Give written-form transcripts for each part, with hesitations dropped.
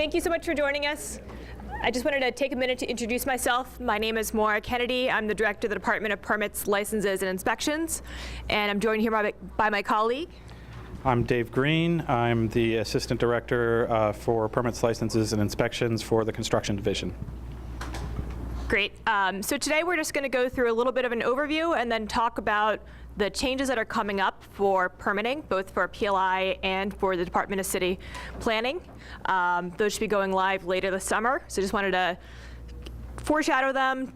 Thank you so much for joining us. I just wanted to take a minute to introduce myself. My name is Maura Kennedy. I'm the Director of the Department of Permits, Licenses, and Inspections, and I'm joined here by my colleague. I'm Dave Green. I'm the Assistant Director for Permits, Licenses, and Inspections for the Construction Division. Great. So today we're just going to go through a little bit of an overview and then talk about the changes that are coming up for permitting, both for PLI and for the Department of City Planning. Those should be going live later this summer. So just wanted to foreshadow them,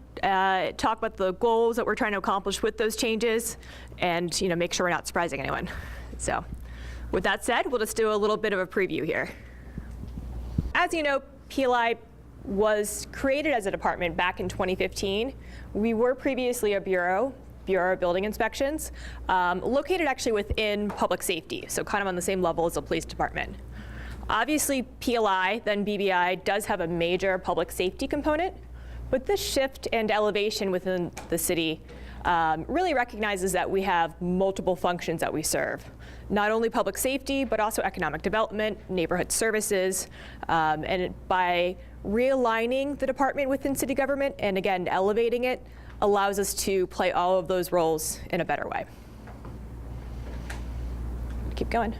talk about the goals that we're trying to accomplish with those changes, and make sure we're not surprising anyone. So with that said, we'll just do a little bit of a preview here. As you know, PLI was created as a department back in 2015. We were previously a Bureau of Building Inspections, located actually within public safety, so kind of on the same level as the police department. Obviously, PLI, then BBI, does have a major public safety component, but this shift and elevation within the city really recognizes that we have multiple functions that we serve. Not only public safety, but also economic development, neighborhood services, and by realigning the department within city government and again elevating it allows us to play all of those roles in a better way. Keep going.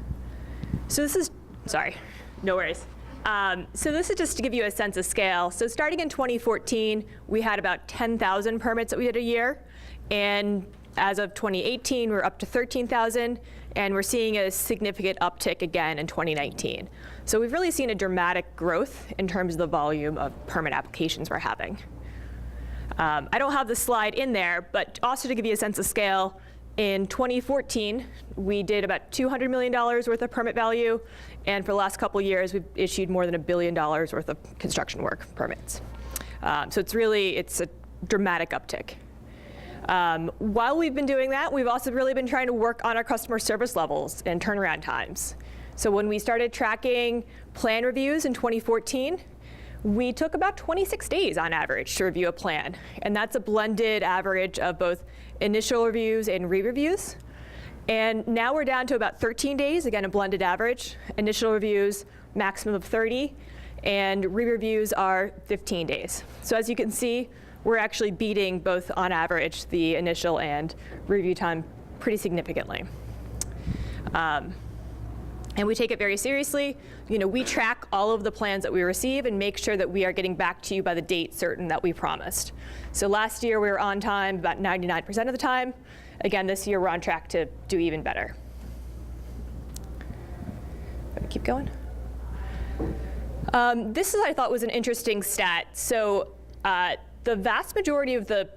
So this is, sorry, no worries. So this is just to give you a sense of scale. So starting in 2014, we had about 10,000 permits that we did a year. And as of 2018, we're up to 13,000. And we're seeing a significant uptick again in 2019. So we've really seen a dramatic growth in terms of the volume of permit applications we're having. I don't have the slide in there, but also to give you a sense of scale, in 2014, we did about $200 million worth of permit value, and for the last couple of years, we've issued more than $1 billion worth of construction work permits. So it's a dramatic uptick. While we've been doing that, we've also really been trying to work on our customer service levels and turnaround times. So when we started tracking plan reviews in 2014, we took about 26 days on average to review a plan. And that's a blended average of both initial reviews and re-reviews. And now we're down to about 13 days, again, a blended average. Initial reviews, maximum of 30, and re-reviews are 15 days. So as you can see, we're actually beating both on average the initial and review time pretty significantly. And we take it very seriously. We track all of the plans that we receive and make sure that we are getting back to you by the date certain that we promised. So last year we were on time about 99% of the time. Again, this year we're on track to do even better. Keep going. This I thought was an interesting stat. So the vast majority of the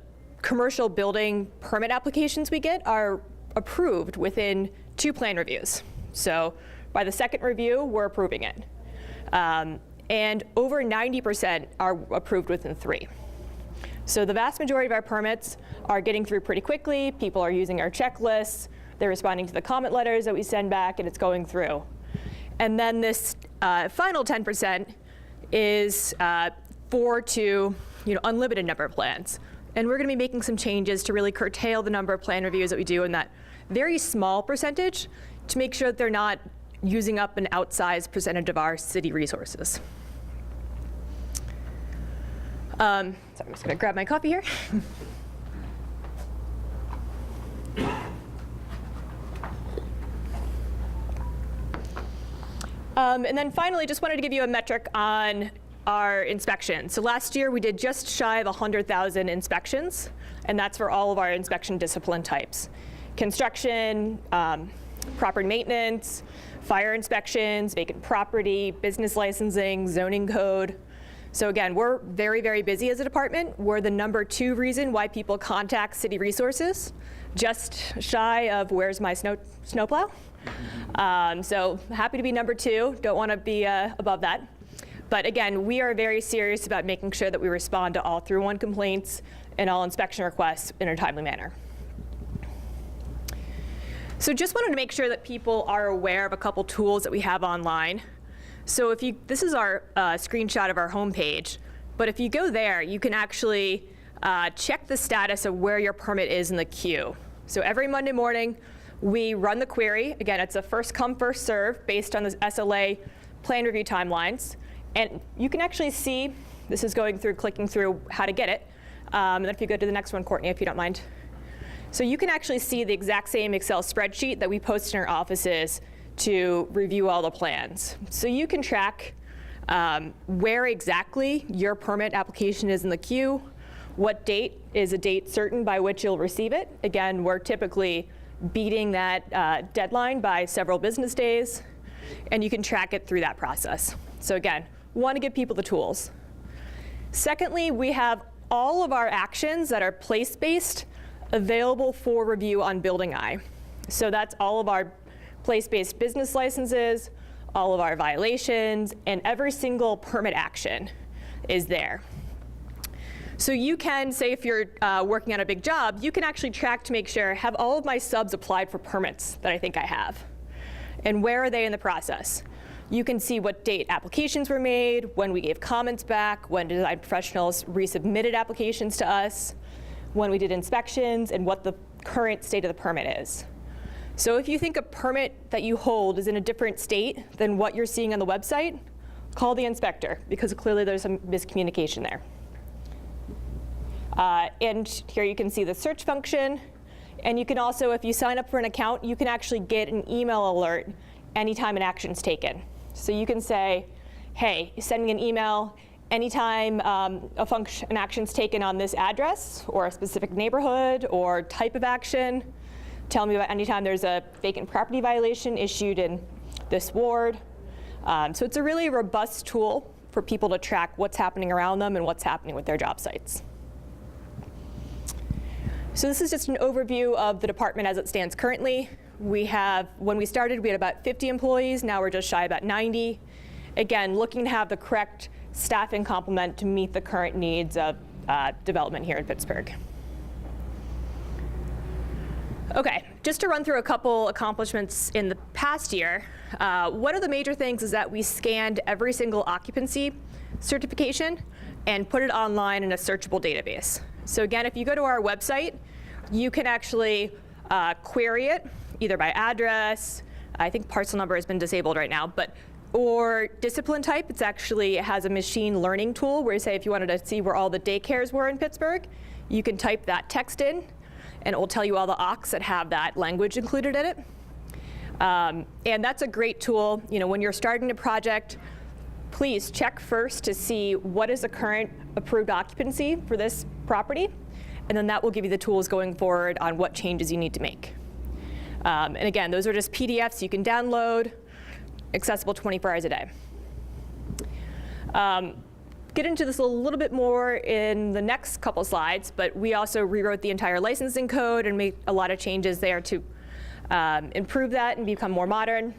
commercial building permit applications we get are approved within 2 plan reviews. So by the second review, we're approving it. And over 90% are approved within 3. So the vast majority of our permits are getting through pretty quickly. People are using our checklists. They're responding to the comment letters that we send back, and it's going through. And then this final 10% is 4 to unlimited number of plans. And we're going to be making some changes to really curtail the number of plan reviews that we do in that very small percentage to make sure that they're not using up an outsized percentage of our city resources. Sorry, I'm just going to grab my coffee here. And then finally, just wanted to give you a metric on our inspections. So last year, we did just shy of 100,000 inspections, and that's for all of our inspection discipline types. Construction, property maintenance, fire inspections, vacant property, business licensing, zoning code. So again, we're very, very busy as a department. We're the #2 reason why people contact city resources, just shy of where's my snowplow. So happy to be #2, don't want to be above that. But again, we are very serious about making sure that we respond to all through 1 complaints and all inspection requests in a timely manner. So just wanted to make sure that people are aware of a couple tools that we have online. So this is our screenshot of our homepage, but if you go there, you can actually check the status of where your permit is in the queue. So every Monday morning, we run the query. Again, it's a first come, first serve based on the SLA plan review timelines. And you can actually see, this is going through, clicking through how to get it. And then if you go to the next one, Courtney, if you don't mind. So you can actually see the exact same Excel spreadsheet that we post in our offices to review all the plans. So you can track where exactly your permit application is in the queue, what date is a date certain by which you'll receive it. Again, we're typically beating that deadline by several business days, and you can track it through that process. So again, want to give people the tools. Secondly, we have all of our actions that are place-based available for review on Building Eye. So that's all of our place-based business licenses, all of our violations, and every single permit action is there. So you can, say if you're working on a big job, you can actually track to make sure, have all of my subs applied for permits that I think I have? And where are they in the process? You can see what date applications were made, when we gave comments back, when design professionals resubmitted applications to us, when we did inspections, and what the current state of the permit is. So if you think a permit that you hold is in a different state than what you're seeing on the website, call the inspector, because clearly there's some miscommunication there. And here you can see the search function. And you can also, if you sign up for an account, you can actually get an email alert anytime an action's taken. So you can say, hey, send me an email anytime an action's taken on this address or a specific neighborhood or type of action. Tell me about anytime there's a vacant property violation issued in this ward. So it's a really robust tool for people to track what's happening around them and what's happening with their job sites. So this is just an overview of the department as it stands currently. We have, when we started, we had about 50 employees. Now we're just shy about 90. Again, looking to have the correct staffing complement to meet the current needs of development here in Pittsburgh. Okay, just to run through a couple accomplishments in the past year. One of the major things is that we scanned every single occupancy certification and put it online in a searchable database. So again, if you go to our website, you can actually query it either by address. I think parcel number has been disabled right now, or discipline type. It has a machine learning tool where you say if you wanted to see where all the daycares were in Pittsburgh, you can type that text in, and it will tell you all the OCs that have that language included in it. And that's a great tool. You know, when you're starting a project, please check first to see what is the current approved occupancy for this property, and then that will give you the tools going forward on what changes you need to make. And again, those are just PDFs you can download, accessible 24 hours a day. Get into this a little bit more in the next couple slides, but we also rewrote the entire licensing code and made a lot of changes there to improve that and become more modern.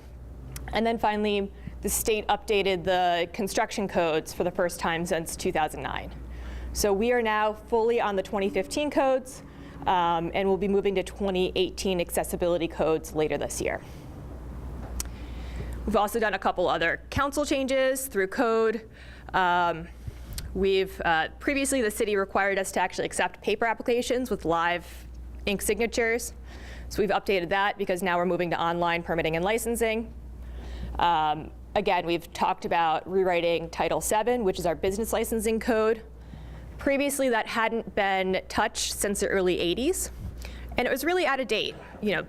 And then finally, the state updated the construction codes for the first time since 2009. So we are now fully on the 2015 codes, and we'll be moving to 2018 accessibility codes later this year. We've also done a couple other council changes through code. Previously the city required us to actually accept paper applications with live ink signatures. So we've updated that because now we're moving to online permitting and licensing. Again, we've talked about rewriting Title VII, which is our business licensing code. Previously, that hadn't been touched since the early 80s, and it was really out of date. You know,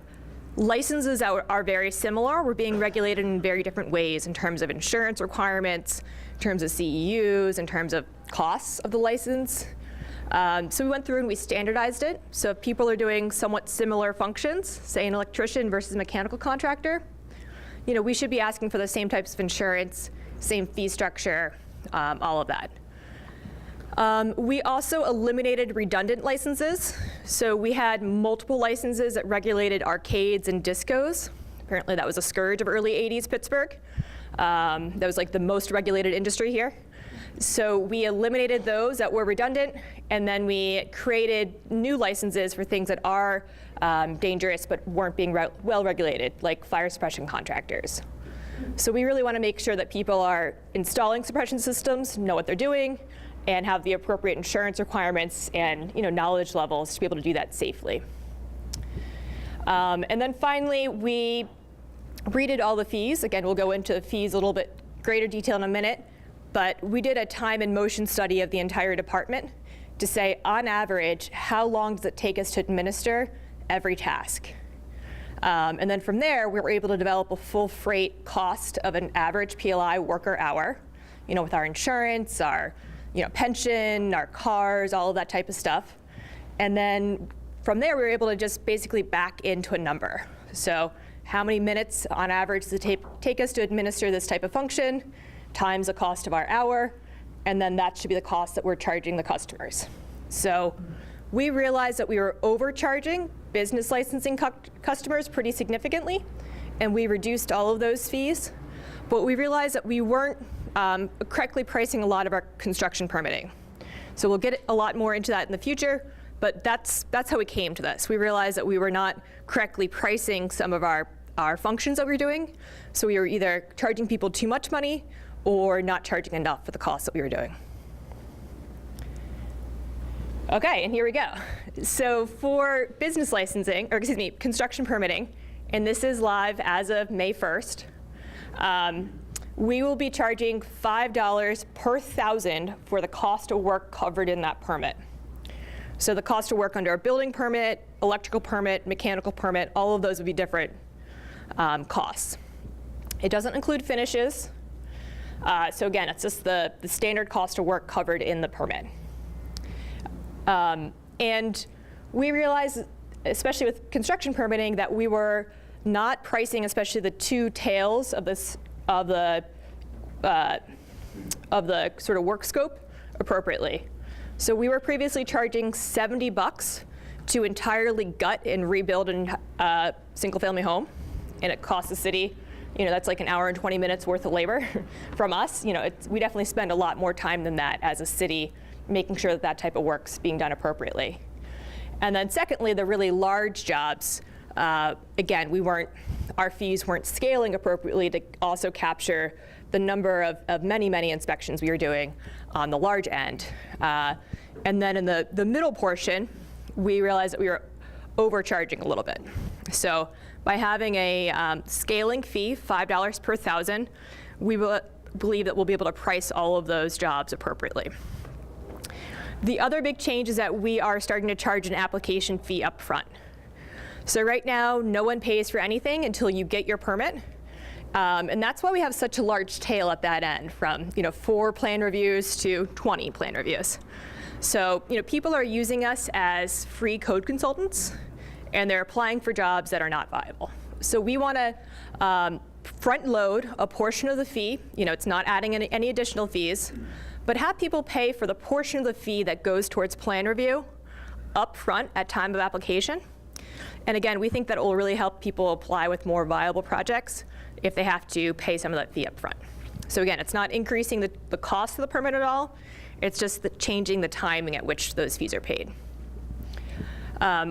licenses are very similar. We're being regulated in very different ways in terms of insurance requirements, in terms of CEUs, in terms of costs of the license. So we went through and we standardized it. So if people are doing somewhat similar functions, say an electrician versus a mechanical contractor, you know, we should be asking for the same types of insurance, same fee structure, all of that. We also eliminated redundant licenses. So we had multiple licenses that regulated arcades and discos. Apparently that was a scourge of early 80s Pittsburgh. That was like the most regulated industry here. So we eliminated those that were redundant, and then we created new licenses for things that are dangerous but weren't being well regulated, like fire suppression contractors. So we really want to make sure that people are installing suppression systems, know what they're doing, and have the appropriate insurance requirements and knowledge levels to be able to do that safely. And then finally, we redid all the fees. Again, we'll go into fees a little bit greater detail in a minute. but we did a time and motion study of the entire department to say, on average, how long does it take us to administer every task? And then from there, we were able to develop a full freight cost of an average PLI worker hour, with our insurance, our pension, our cars, all of that type of stuff. And then from there, we were able to just basically back into a number. So how many minutes on average does it take us to administer this type of function, times the cost of our hour, and then that should be the cost that we're charging the customers. So we realized that we were overcharging business licensing customers pretty significantly, and we reduced all of those fees. But we realized that we weren't correctly pricing a lot of our construction permitting. So we'll get a lot more into that in the future, but that's how we came to this. We realized that we were not correctly pricing some of our functions that we were doing. So we were either charging people too much money or not charging enough for the costs that we were doing. Okay, and here we go. So for business licensing, or excuse me, construction permitting, and this is live as of May 1st, we will be charging $5 per 1,000 for the cost of work covered in that permit. So the cost of work under a building permit, electrical permit, mechanical permit, all of those would be different costs. It doesn't include finishes. So again, it's just the standard cost of work covered in the permit. And we realized, especially with construction permitting, that we were not pricing, especially the two tails of this of the sort of work scope appropriately. So we were previously charging $70 to entirely gut and rebuild a single-family home, and it costs the city, that's like an hour and 20 minutes worth of labor from us. We definitely spend a lot more time than that as a city, making sure that that type of work's being done appropriately. And then secondly, the really large jobs, again, our fees weren't scaling appropriately to also capture the number of many inspections we were doing on the large end. And then in the middle portion, we realized that we were overcharging a little bit. So by having a scaling fee, $5 per 1,000, we believe that we'll be able to price all of those jobs appropriately. The other big change is that we are starting to charge an application fee up front. So right now, no one pays for anything until you get your permit. And that's why we have such a large tail at that end, from 4 plan reviews to 20 plan reviews. So people are using us as free code consultants, and they're applying for jobs that are not viable. So we want to front load a portion of the fee. It's not adding any additional fees, but have people pay for the portion of the fee that goes towards plan review up front at time of application. And again, we think that it will really help people apply with more viable projects if they have to pay some of that fee up front. So again, it's not increasing the cost of the permit at all. It's just changing the timing at which those fees are paid.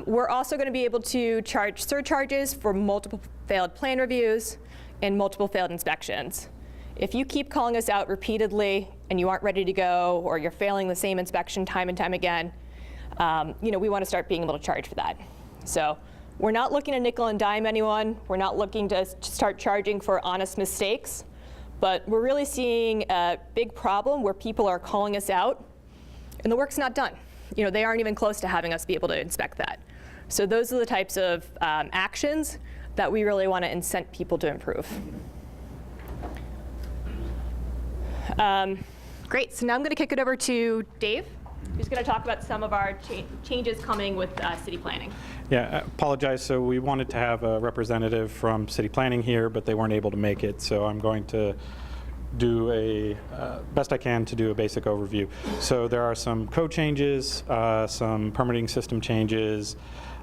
We're also going to be able to charge surcharges for multiple failed plan reviews and multiple failed inspections. If you keep calling us out repeatedly and you aren't ready to go, or you're failing the same inspection time and time again, we want to start being able to charge for that. So we're not looking to nickel and dime anyone. We're not looking to start charging for honest mistakes. But we're really seeing a big problem where people are calling us out and the work's not done. They aren't even close to having us be able to inspect that. So those are the types of actions that we really want to incent people to improve. Great, so now I'm going to kick it over to Dave, who's going to talk about some of our changes coming with city planning. Yeah, I apologize. So we wanted to have a representative from city planning here, but they weren't able to make it. So I'm going to do best I can to do a basic overview. So there are some code changes, some permitting system changes,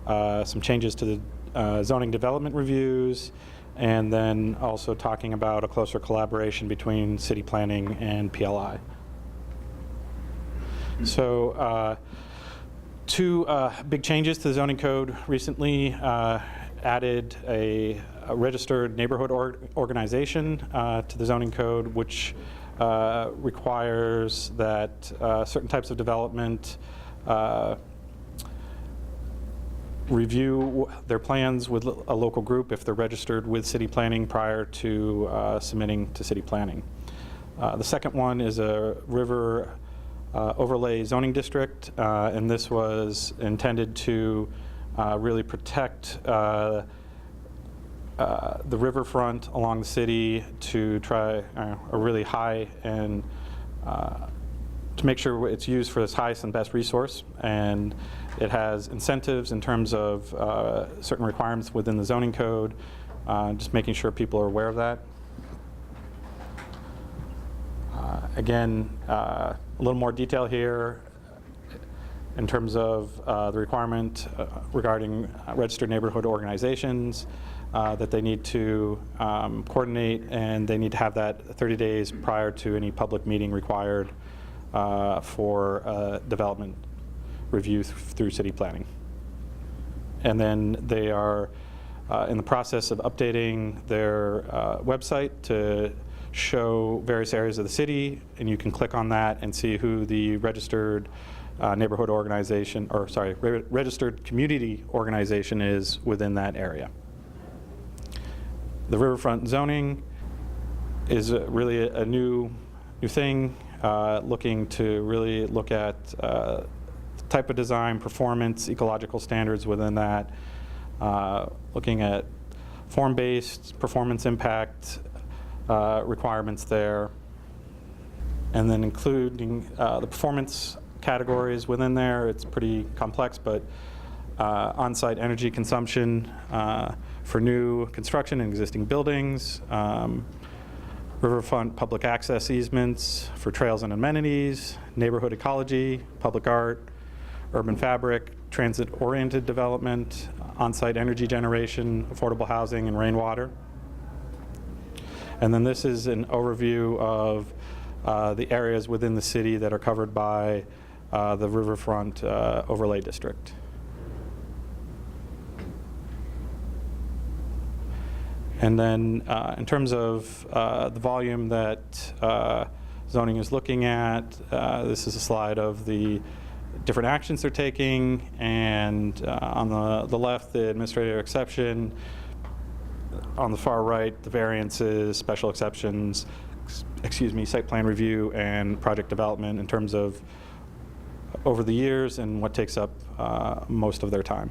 some changes to the zoning development reviews, and then also talking about a closer collaboration between city planning and PLI. So two big changes to the zoning code recently. Added a registered neighborhood organization to the zoning code, which requires that certain types of development review their plans with a local group if they're registered with city planning prior to submitting to city planning. The second one is a river overlay zoning district, and this was intended to really protect the riverfront along the city to try a really high and to make sure it's used for its highest and best resource. And it has incentives in terms of certain requirements within the zoning code, just making sure people are aware of that. Again, a little more detail here in terms of the requirement regarding registered neighborhood organizations, that they need to coordinate, and they need to have that 30 days prior to any public meeting required for development review through city planning. And then they are in the process of updating their website to show various areas of the city, and you can click on that and see who the registered neighborhood organization, or sorry, registered community organization is within that area. The riverfront zoning is really a new thing, looking to really look at type of design, performance, ecological standards within that, looking at form-based performance impact requirements there, and then including the performance categories within there. It's pretty complex, but on-site energy consumption for new construction and existing buildings, riverfront public access easements for trails and amenities, neighborhood ecology, public art, urban fabric, transit-oriented development, on-site energy generation, affordable housing, and rainwater. And then this is an overview of the areas within the city that are covered by the Riverfront Overlay District. And then in terms of the volume that zoning is looking at, this is a slide of the different actions they're taking, and on the left, the administrative exception. On the far right, the variances, special exceptions, site plan review, and project development in terms of over the years and what takes up most of their time.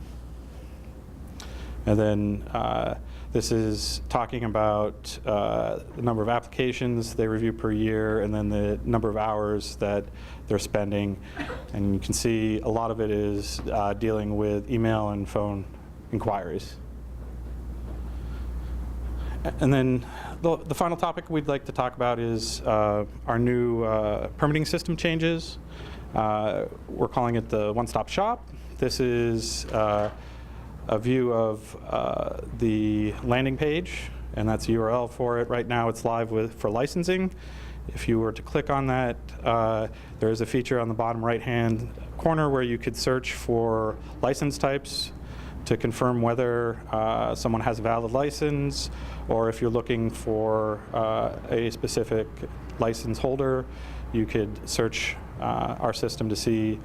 And then this is talking about the number of applications they review per year, and then the number of hours that they're spending. And you can see a lot of it is dealing with email and phone inquiries. And then the final topic we'd like to talk about is our new permitting system changes. We're calling it the one-stop shop. This is a view of the landing page, and that's the URL for it. Right now it's live for licensing. If you were to click on that, there is a feature on the bottom right-hand corner where you could search for license types to confirm whether someone has a valid license, or if you're looking for a specific license holder, you could search our system to see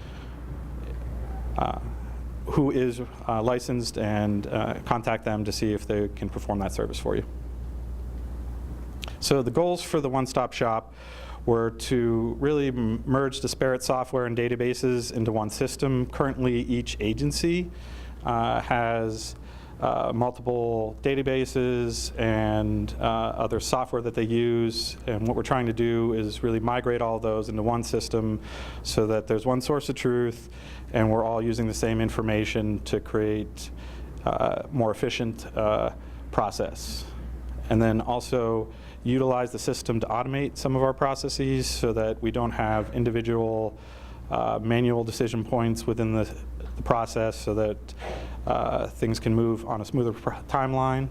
who is licensed and contact them to see if they can perform that service for you. So the goals for the one-stop shop were to really merge disparate software and databases into one system. Currently, each agency has multiple databases and other software that they use, and what we're trying to do is really migrate all of those into one system so that there's one source of truth and we're all using the same information to create more efficient process. And then also utilize the system to automate some of our processes so that we don't have individual manual decision points within the process, so that things can move on a smoother timeline,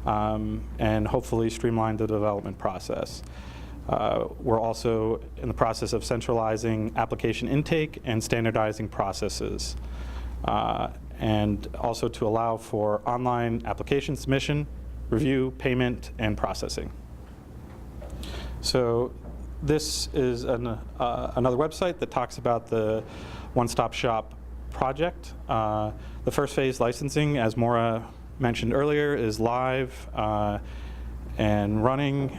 and hopefully streamline the development process. We're also in the process of centralizing application intake and standardizing processes, and also to allow for online application submission, review, payment, and processing. So this is another website that talks about the one-stop shop project. The first phase licensing, as Maura mentioned earlier, is live, and running.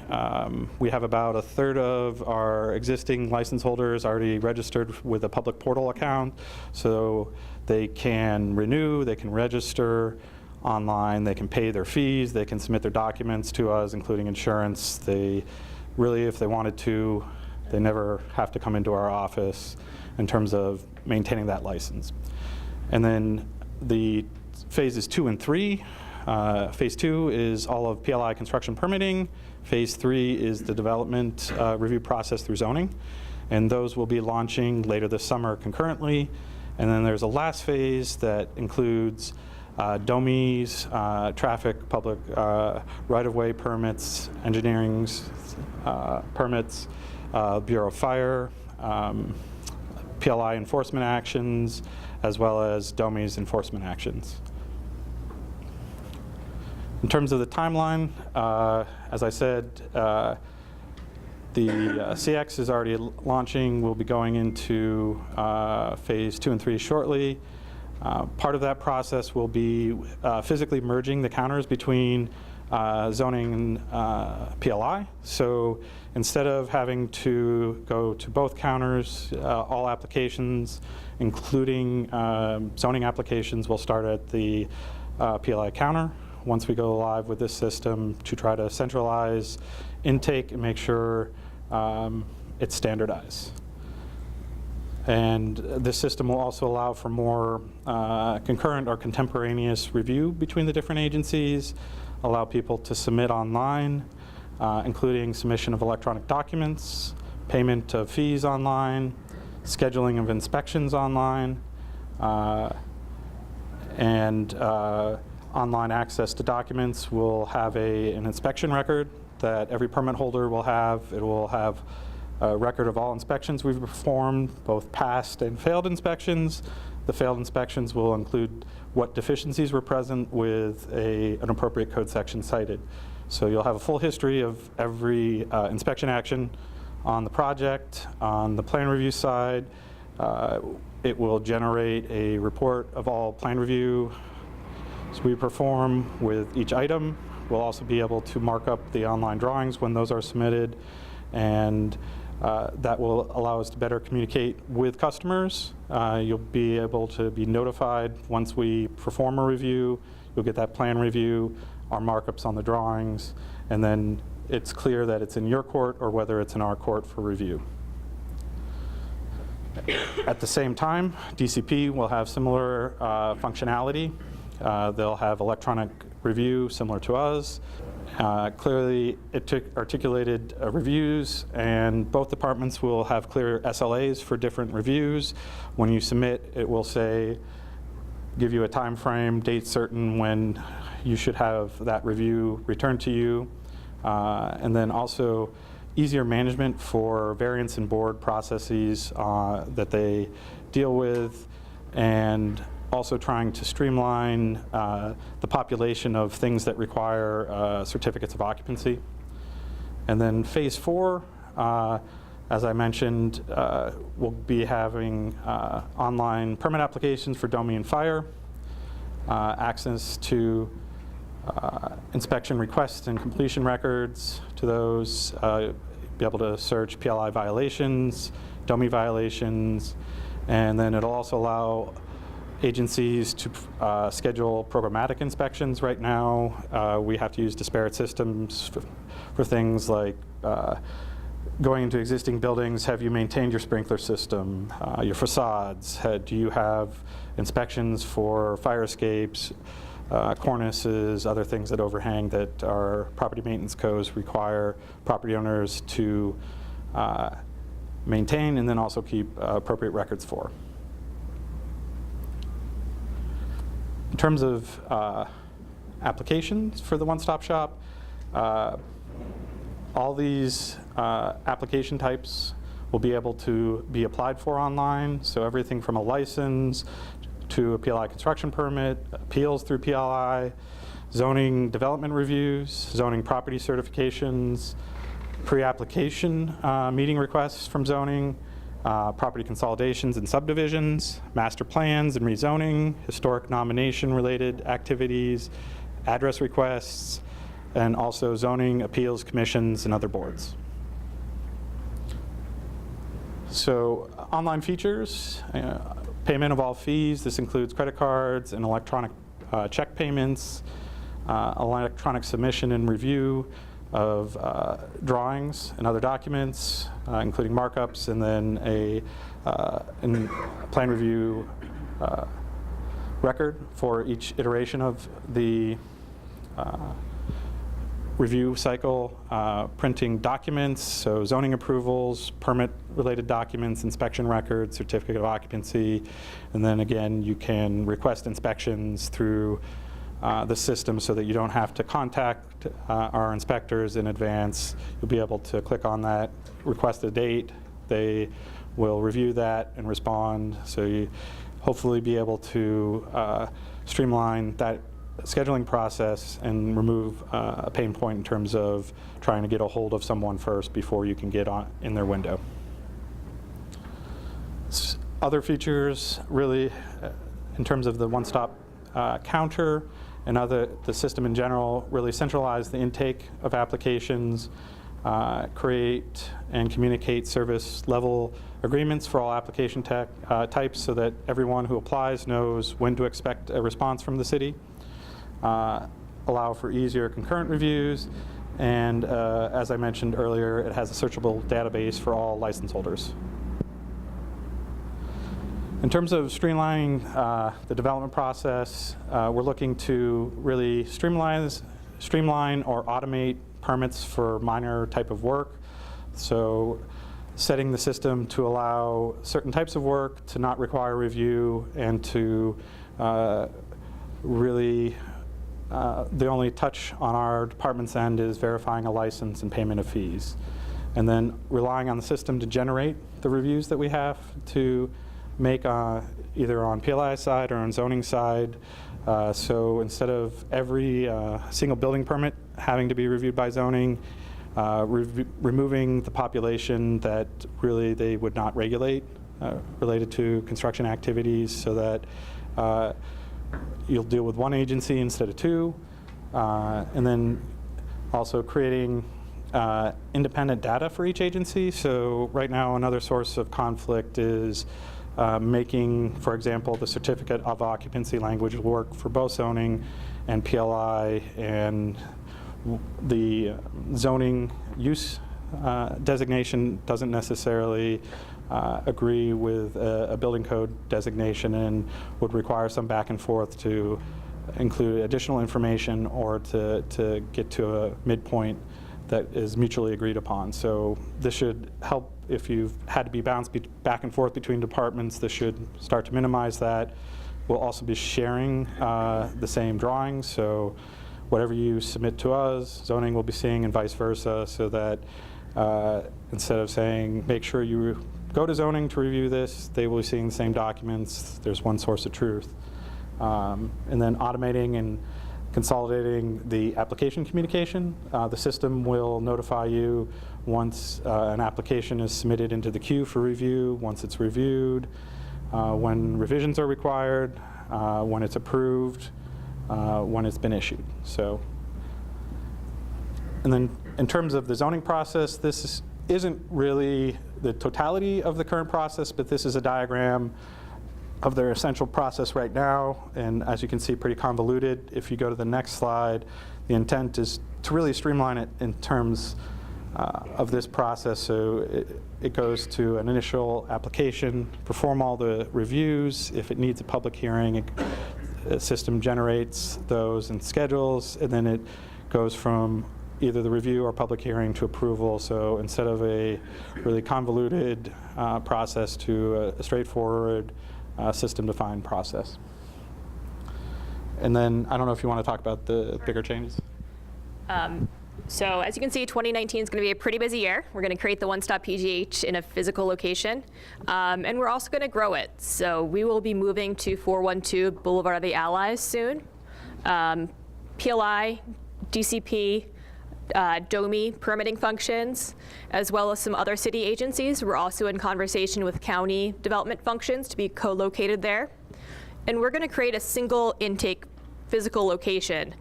We have about a third of our existing license holders already registered with a public portal account, so they can renew, they can register online, they can pay their fees, they can submit their documents to us, including insurance. They really, if they wanted to, they never have to come into our office in terms of maintaining that license. And then the phases 2 and 3. Phase 2 is all of PLI construction permitting. Phase 3 is the development review process through zoning. And those will be launching later this summer concurrently. And then there's a last phase that includes DOMEs, traffic, public right-of-way permits, engineering permits, Bureau of Fire, PLI enforcement actions, as well as DOMEs enforcement actions. In terms of the timeline, as I said, the CX is already launching. We'll be going into phase 2 and 3 shortly. Part of that process will be physically merging the counters between zoning and PLI. So instead of having to go to both counters, all applications, including zoning applications, will start at the PLI counter once we go live with this system to try to centralize intake and make sure it's standardized. And this system will also allow for more concurrent or contemporaneous review between the different agencies, allow people to submit online, including submission of electronic documents, payment of fees online, scheduling of inspections online, and online access to documents. Will have an inspection record that every permit holder will have. It will have a record of all inspections we've performed, both past and failed inspections. The failed inspections will include what deficiencies were present with an appropriate code section cited. So you'll have a full history of every inspection action on the project. On the plan review side, it will generate a report of all plan review we perform with each item. We'll also be able to mark up the online drawings when those are submitted, and that will allow us to better communicate with customers. You'll be able to be notified once we perform a review. You'll get that plan review, our markups on the drawings, and then it's clear that it's in your court or whether it's in our court for review. At the same time, DCP will have similar functionality. They'll have electronic review similar to us, clearly articulated reviews, and both departments will have clear SLAs for different reviews. When you submit, it will say, give you a time frame, date certain when you should have that review returned to you, and then also easier management for variance and board processes that they deal with, and also trying to streamline the population of things that require certificates of occupancy. And then phase 4, as I mentioned, we'll be having online permit applications for DOME and fire, access to inspection requests and completion records to those, be able to search PLI violations, DOME violations, and then it'll also allow agencies to schedule programmatic inspections. Right now, we have to use disparate systems for things like going into existing buildings. Have you maintained your sprinkler system, your facades? Do you have inspections for fire escapes, cornices, other things that overhang that our property maintenance codes require property owners to maintain and then also keep appropriate records for. In terms of applications for the one-stop shop, all these application types will be able to be applied for online. So everything from a license to a PLI construction permit, appeals through PLI, zoning development reviews, zoning property certifications, pre-application meeting requests from zoning, property consolidations and subdivisions, master plans and rezoning, historic nomination related activities, address requests, and also zoning, appeals, commissions, and other boards. So online features, payment of all fees. This includes credit cards and electronic check payments, electronic submission and review of drawings and other documents, including markups, and then a plan review record for each iteration of the review cycle, printing documents, so zoning approvals, permit-related documents, inspection records, certificate of occupancy, and then again, you can request inspections through the system so that you don't have to contact our inspectors in advance. You'll be able to click on that, request a date, they will review that and respond, so you hopefully be able to streamline that scheduling process and remove a pain point in terms of trying to get a hold of someone first before you can get on in their window. Other features really in terms of the one-stop counter and the system in general really centralize the intake of applications, create and communicate service level agreements for all application types so that everyone who applies knows when to expect a response from the city. Allow for easier concurrent reviews, and as I mentioned earlier, it has a searchable database for all license holders. In terms of streamlining the development process, we're looking to really streamline or automate permits for minor type of work. So setting the system to allow certain types of work to not require review and to really the only touch on our department's end is verifying a license and payment of fees. And then relying on the system to generate the reviews that we have to make either on PLI side or on zoning side. So instead of every single building permit having to be reviewed by zoning, removing the population that really they would not regulate related to construction activities so that you'll deal with one agency instead of two, and then also creating independent data for each agency. So right now another source of conflict is making, for example, the certificate of occupancy language work for both zoning and PLI, and the zoning use designation doesn't necessarily agree with a building code designation and would require some back and forth to include additional information or to get to a midpoint that is mutually agreed upon. So this should help if you've had to be bounced back and forth between departments. This should start to minimize that. We'll also be sharing the same drawings, so whatever you submit to us, zoning will be seeing and vice versa, so that instead of saying, make sure you go to zoning to review this, they will be seeing the same documents. There's one source of truth. And then automating and consolidating the application communication. The system will notify you once an application is submitted into the queue for review, once it's reviewed, when revisions are required, when it's approved, when it's been issued. So, and then in terms of the zoning process, this isn't really the totality of the current process, but this is a diagram of their essential process right now, and as you can see, pretty convoluted. If you go to the next slide, the intent is to really streamline it in terms of this process. So it goes to an initial application, perform all the reviews. If it needs a public hearing, the system generates those and schedules, and then it goes from either the review or public hearing to approval. So instead of a really convoluted process to a straightforward system-defined process. And then I don't know if you want to talk about the bigger changes. So as you can see, 2019 is going to be a pretty busy year. We're going to create the OneStopPGH in a physical location, and we're also going to grow it. So we will be moving to 412 Boulevard of the Allies soon. PLI, DCP, DOMI permitting functions, as well as some other city agencies. We're also in conversation with county development functions to be co-located there. And we're going to create a single intake physical location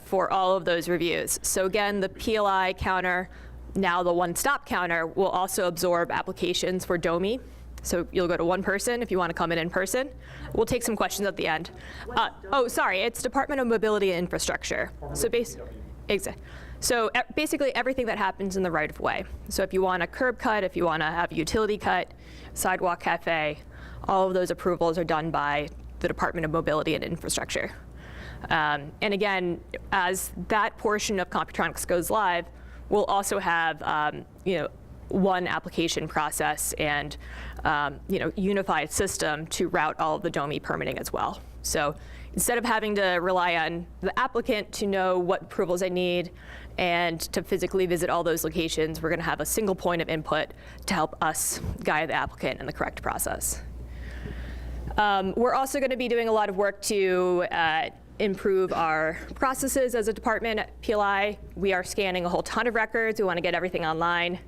for all of those reviews. So again, the PLI counter, now the one-stop counter, will also absorb applications for DOMI. So you'll go to one person if you want to come in person. We'll take some questions at the end. Sorry, it's Department of Mobility and Infrastructure. So basically everything that happens in the right-of-way. So if you want a curb cut, if you want to have a utility cut, sidewalk cafe, all of those approvals are done by the Department of Mobility and Infrastructure. And again, as that portion of Computronics goes live, we'll also have one application process and unified system to route all of the DOMI permitting as well. So instead of having to rely on the applicant to know what approvals they need and to physically visit all those locations, we're going to have a single point of input to help us guide the applicant in the correct process. We're also going to be doing a lot of work to improve our processes as a department at PLI. We are scanning a whole ton of records. We want to get everything online.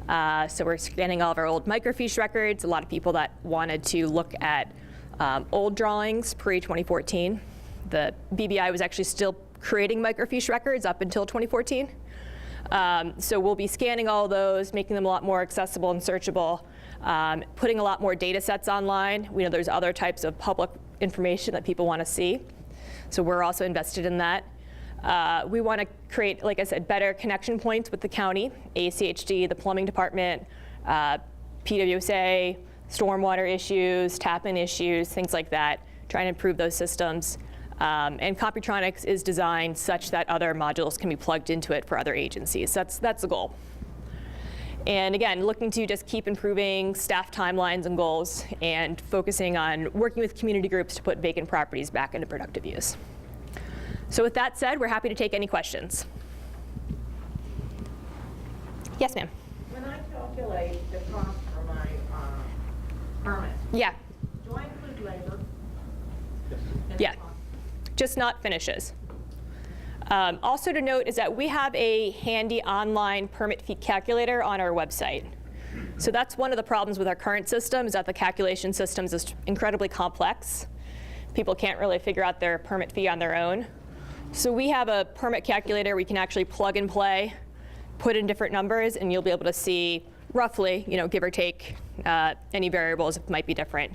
So we're scanning all of our old microfiche records. A lot of people that wanted to look at old drawings pre-2014. The BBI was actually still creating microfiche records up until 2014. So we'll be scanning all those, making them a lot more accessible and searchable, putting a lot more data sets online. We know there's other types of public information that people want to see. So we're also invested in that. We want to create, like I said, better connection points with the county, ACHD, the plumbing department, PWSA, stormwater issues, tap-in issues, things like that, trying to improve those systems. And Computronics is designed such that other modules can be plugged into it for other agencies. That's the goal. And again, looking to just keep improving staff timelines and goals and focusing on working with community groups to put vacant properties back into productive use. So with that said, we're happy to take any questions. Yes, ma'am. When I calculate the cost for my permit, Yeah. do I include labor? Yeah. Just not finishes. Also to note is that we have a handy online permit fee calculator on our website. So that's one of the problems with our current system, is that the calculation systems is incredibly complex. People can't really figure out their permit fee on their own. So we have a permit calculator we can actually plug and play, put in different numbers, and you'll be able to see roughly, give or take, any variables might be different.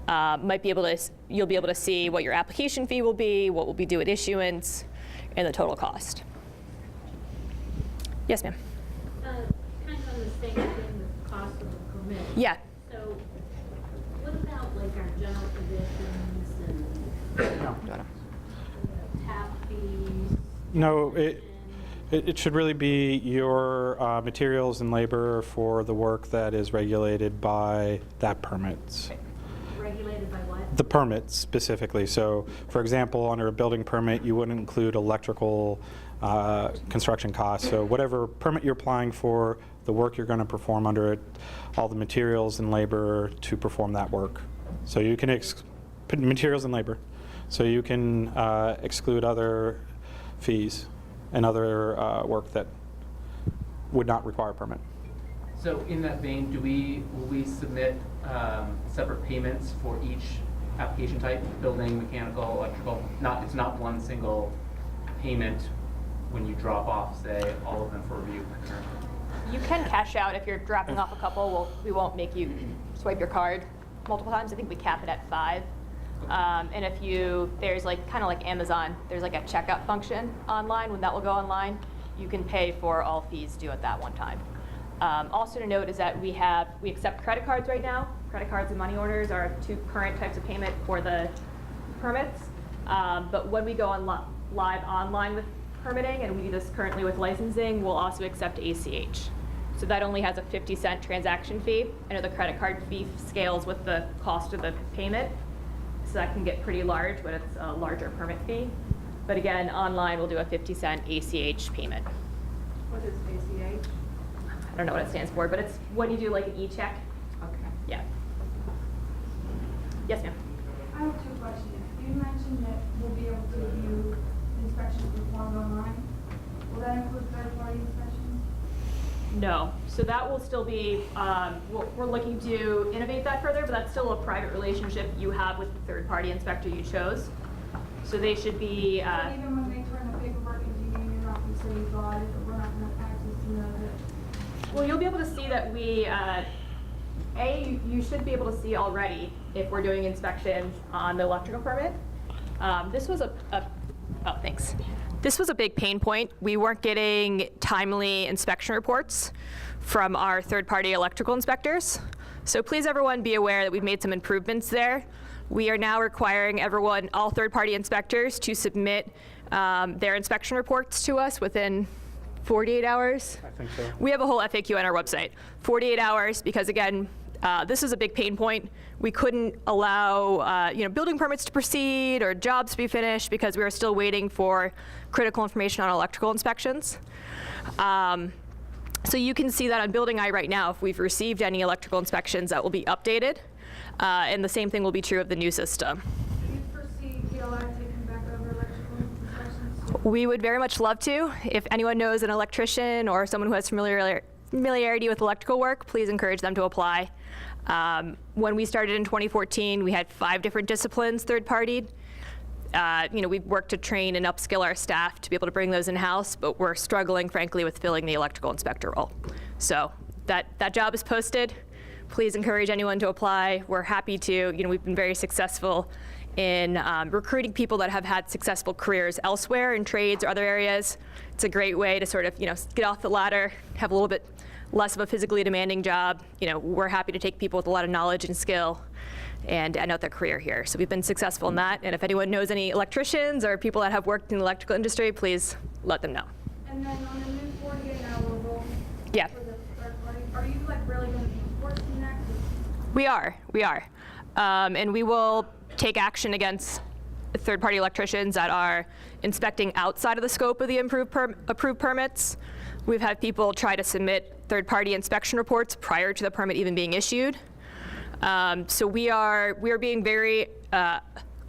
You'll be able to see what your application fee will be, what will be due at issuance, and the total cost. Yes, ma'am. Kind of on the same thing with the cost of the permit. Yeah. So what about like our general conditions and tap fees? No, it should really be your materials and labor for the work that is regulated by that permit. Regulated by what? The permit specifically. So, for example, under a building permit, you wouldn't include electrical construction costs. So whatever permit you're applying for, the work you're going to perform under it, all the materials and labor to perform that work. So you can put materials and labor. So you can exclude other fees and other work that would not require a permit. So in that vein, will we submit separate payments for each application type, building, mechanical, electrical? It's not one single payment when you drop off, say, all of them for review. You can cash out if you're dropping off a couple. We won't make you swipe your card multiple times. I think we cap it at 5. And if there's kind of like Amazon, there's like a checkout function online. When that will go online, you can pay for all fees due at that one time. Also to note is that we accept credit cards right now. Credit cards and money orders are 2 current types of payment for the permits. But when we go on live online with permitting, and we do this currently with licensing, we'll also accept ACH. So that only has a 50-cent transaction fee. I know the credit card fee scales with the cost of the payment. So that can get pretty large, but it's a larger permit fee. But again, online we'll do a 50-cent ACH payment. What is ACH? I don't know what it stands for, but it's when you do like an e-check. Okay. Yeah. Yes, ma'am. I have 2 questions. You mentioned that we'll be able to view inspections performed online. Will that include third-party inspections? No. So that will still be, we're looking to innovate that further, but that's still a private relationship you have with the third-party inspector you chose. So they should be, So even when they turn the paperwork into you, you're not gonna say you got it, or we're not gonna have access to know that. well, you'll be able to see that we, you should be able to see already if we're doing inspections on the electrical permit. This was oh, thanks. This was a big pain point. We weren't getting timely inspection reports from our third-party electrical inspectors. So please, everyone, be aware that we've made some improvements there. We are now requiring everyone, all third-party inspectors, to submit their inspection reports to us within 48 hours. I think so. We have a whole FAQ on our website. 48 hours, because again, this is a big pain point. We couldn't allow building permits to proceed or jobs to be finished because we were still waiting for critical information on electrical inspections. So you can see that on Building I right now, if we've received any electrical inspections, that will be updated. And the same thing will be true of the new system. Do you foresee PLI taking back over electrical inspections? We would very much love to. If anyone knows an electrician or someone who has familiarity with electrical work, please encourage them to apply. When we started in 2014, we had 5 different disciplines third-partied. We've worked to train and upskill our staff to be able to bring those in-house, but we're struggling, frankly, with filling the electrical inspector role. So that job is posted. Please encourage anyone to apply. We're happy to. We've been very successful in recruiting people that have had successful careers elsewhere in trades or other areas. It's a great way to sort of, get off the ladder, have a little bit less of a physically demanding job. We're happy to take people with a lot of knowledge and skill and end out their career here. So we've been successful in that. And if anyone knows any electricians or people that have worked in the electrical industry, please let them know. And then on the new 48-hour rule Yeah. for the third party, are you like really gonna be enforcing that? We are. And we will take action against third-party electricians that are inspecting outside of the scope of the approved permits. We've had people try to submit third-party inspection reports prior to the permit even being issued. So we are being very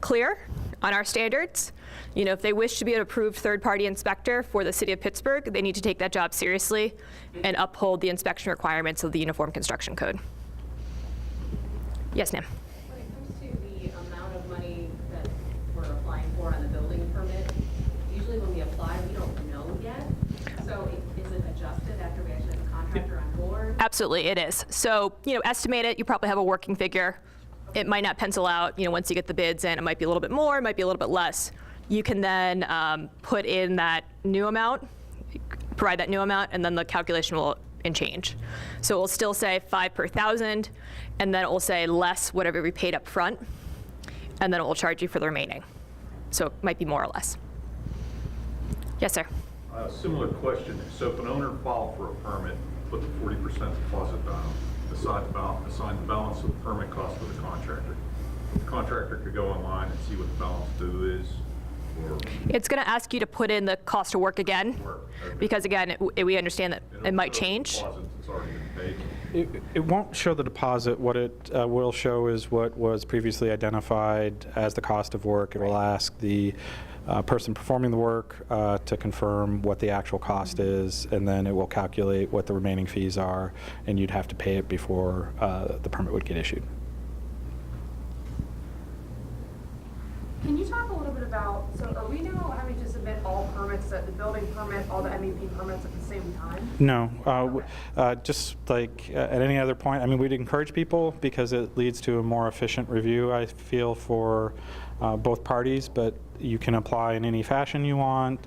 clear on our standards. If they wish to be an approved third-party inspector for the city of Pittsburgh, they need to take that job seriously and uphold the inspection requirements of the Uniform Construction Code. Yes, ma'am. When it comes to the amount of money that we're applying for on the building permit, usually when we apply, we don't know yet. So is it adjusted after we actually have a contractor on board? Absolutely, it is. So, estimate it. You probably have a working figure. It might not pencil out, once you get the bids in. It might be a little bit more, it might be a little bit less. You can then put in that new amount, provide that new amount, and then the calculation will change. So it will still say 5 per 1,000, and then it will say less whatever we paid up front, and then it will charge you for the remaining. So it might be more or less. Yes, sir. Similar question. So if an owner filed for a permit, put the 40% deposit down, assign the balance of the permit cost to the contractor. The contractor could go online and see what the balance due is, or It's going to ask you to put in the cost to work again, because again, we understand that it might change. deposit that's already been paid. It won't show the deposit. What it will show is what was previously identified as the cost of work. It will ask the person performing the work to confirm what the actual cost is, and then it will calculate what the remaining fees are, and you'd have to pay it before the permit would get issued. Can you talk a little bit about, so are we now having to submit all permits, the building permit, all the MEP permits at the same time? No, just like at any other point, we'd encourage people because it leads to a more efficient review, I feel, for both parties, but you can apply in any fashion you want.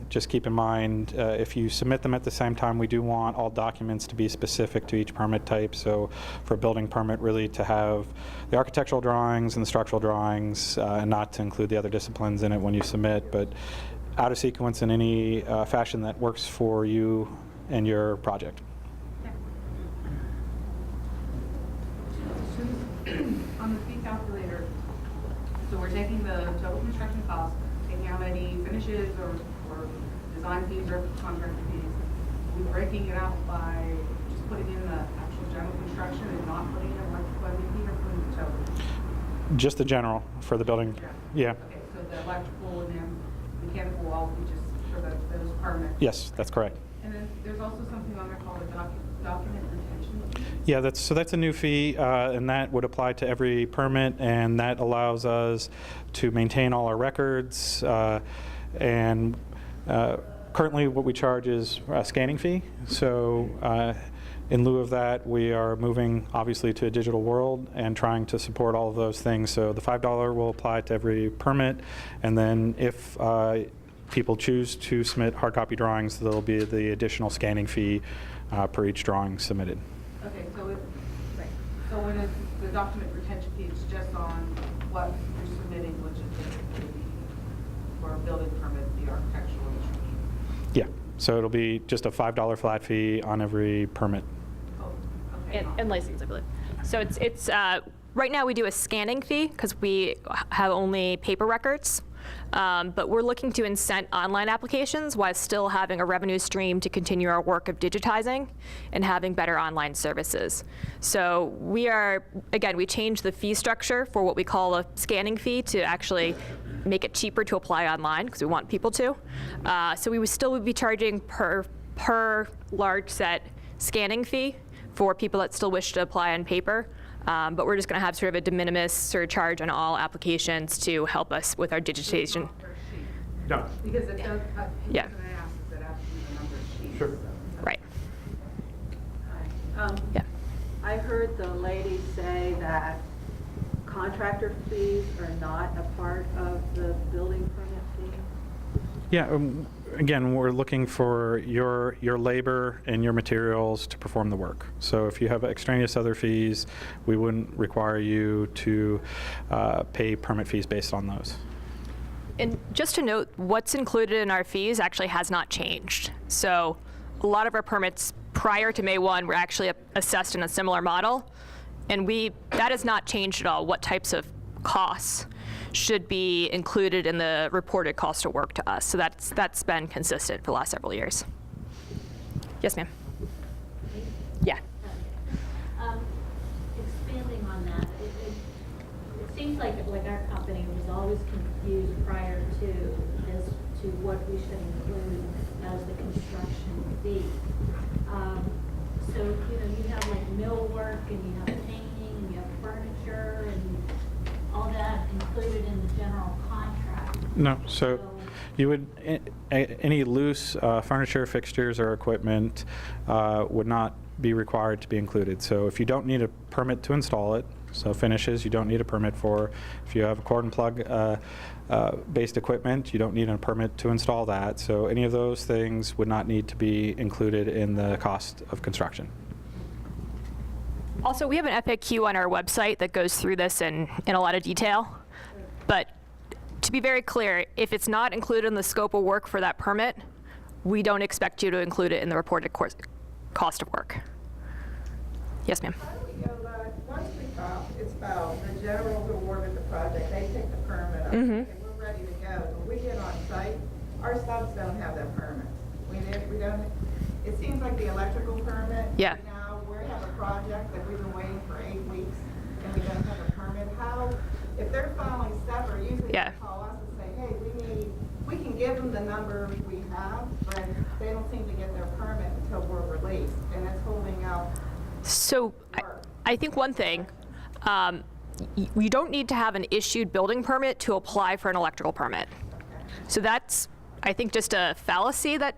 Just keep in mind, if you submit them at the same time, we do want all documents to be specific to each permit type. So for a building permit, really to have the architectural drawings and the structural drawings, and not to include the other disciplines in it when you submit, but out of sequence in any fashion that works for you and your project. On the fee calculator, so we're taking the total construction cost, taking out any finishes or design fees or contractor fees. We're breaking it out by just putting in the actual general construction and not putting in electrical MEP or putting the total? Just the general for the building. Yeah. Okay, so the electrical and then mechanical will all be just for those permits? Yes, that's correct. And then there's also something on there called a document retention fee. Yeah, that's a new fee, and that would apply to every permit, and that allows us to maintain all our records. And currently, what we charge is a scanning fee. So in lieu of that, we are moving, obviously, to a digital world and trying to support all of those things. So the $5 will apply to every permit, and then if people choose to submit hard copy drawings, there'll be the additional scanning fee per each drawing submitted. Okay, so when it's the document retention fee, it's just on what you're submitting, which is for a building permit, the architectural issues. Yeah, so it'll be just a $5 flat fee on every permit. Oh, okay. And license, I believe. So it's right now we do a scanning fee because we have only paper records. But we're looking to incent online applications while still having a revenue stream to continue our work of digitizing and having better online services. So we changed the fee structure for what we call a scanning fee to actually make it cheaper to apply online because we want people to. So we would still be charging per large set scanning fee for people that still wish to apply on paper. But we're just going to have sort of a de minimis surcharge on all applications to help us with our digitization. No. Because it does, Yeah. I asked, is it asking the number of sheets? Sure. Right. Yeah. I heard the lady say that contractor fees are not a part of the building permit fee. Yeah, again, we're looking for your labor and your materials to perform the work. So if you have extraneous other fees, we wouldn't require you to pay permit fees based on those. And just to note, what's included in our fees actually has not changed. So a lot of our permits prior to May 1 were actually assessed in a similar model. And that has not changed at all, what types of costs should be included in the reported cost of work to us. So that's been consistent for the last several years. Yes, ma'am. Yeah. Expanding on that, it seems like our company was always confused prior to this, to what we should include as the construction fee. So, you have like millwork, and you have painting, and you have furniture, and all that included in the general contract. No, so you would, any loose furniture, fixtures, or equipment would not be required to be included. So if you don't need a permit to install it, so finishes you don't need a permit for. If you have a cord and plug based equipment, you don't need a permit to install that. So any of those things would not need to be included in the cost of construction. Also, we have an FAQ on our website that goes through this in a lot of detail. But to be very clear, if it's not included in the scope of work for that permit, we don't expect you to include it in the reported cost of work. Yes, ma'am. How do we go about it? Once we file, it's filed, the general's awarded the project, they take the permit up, Mhm. and we're ready to go. When we get on site, our subs don't have that permit. We don't, it seems like the electrical permit. Yeah. Right now, we have a project that we've been waiting for 8 weeks, and we don't have a permit. How, if they're filing separate, usually Yeah. they call us and say, hey, we can give them the number we have, but they don't seem to get their permit until we're released, and it's holding out. So I think one thing, you don't need to have an issued building permit to apply for an electrical permit. So that's, I think, just a fallacy that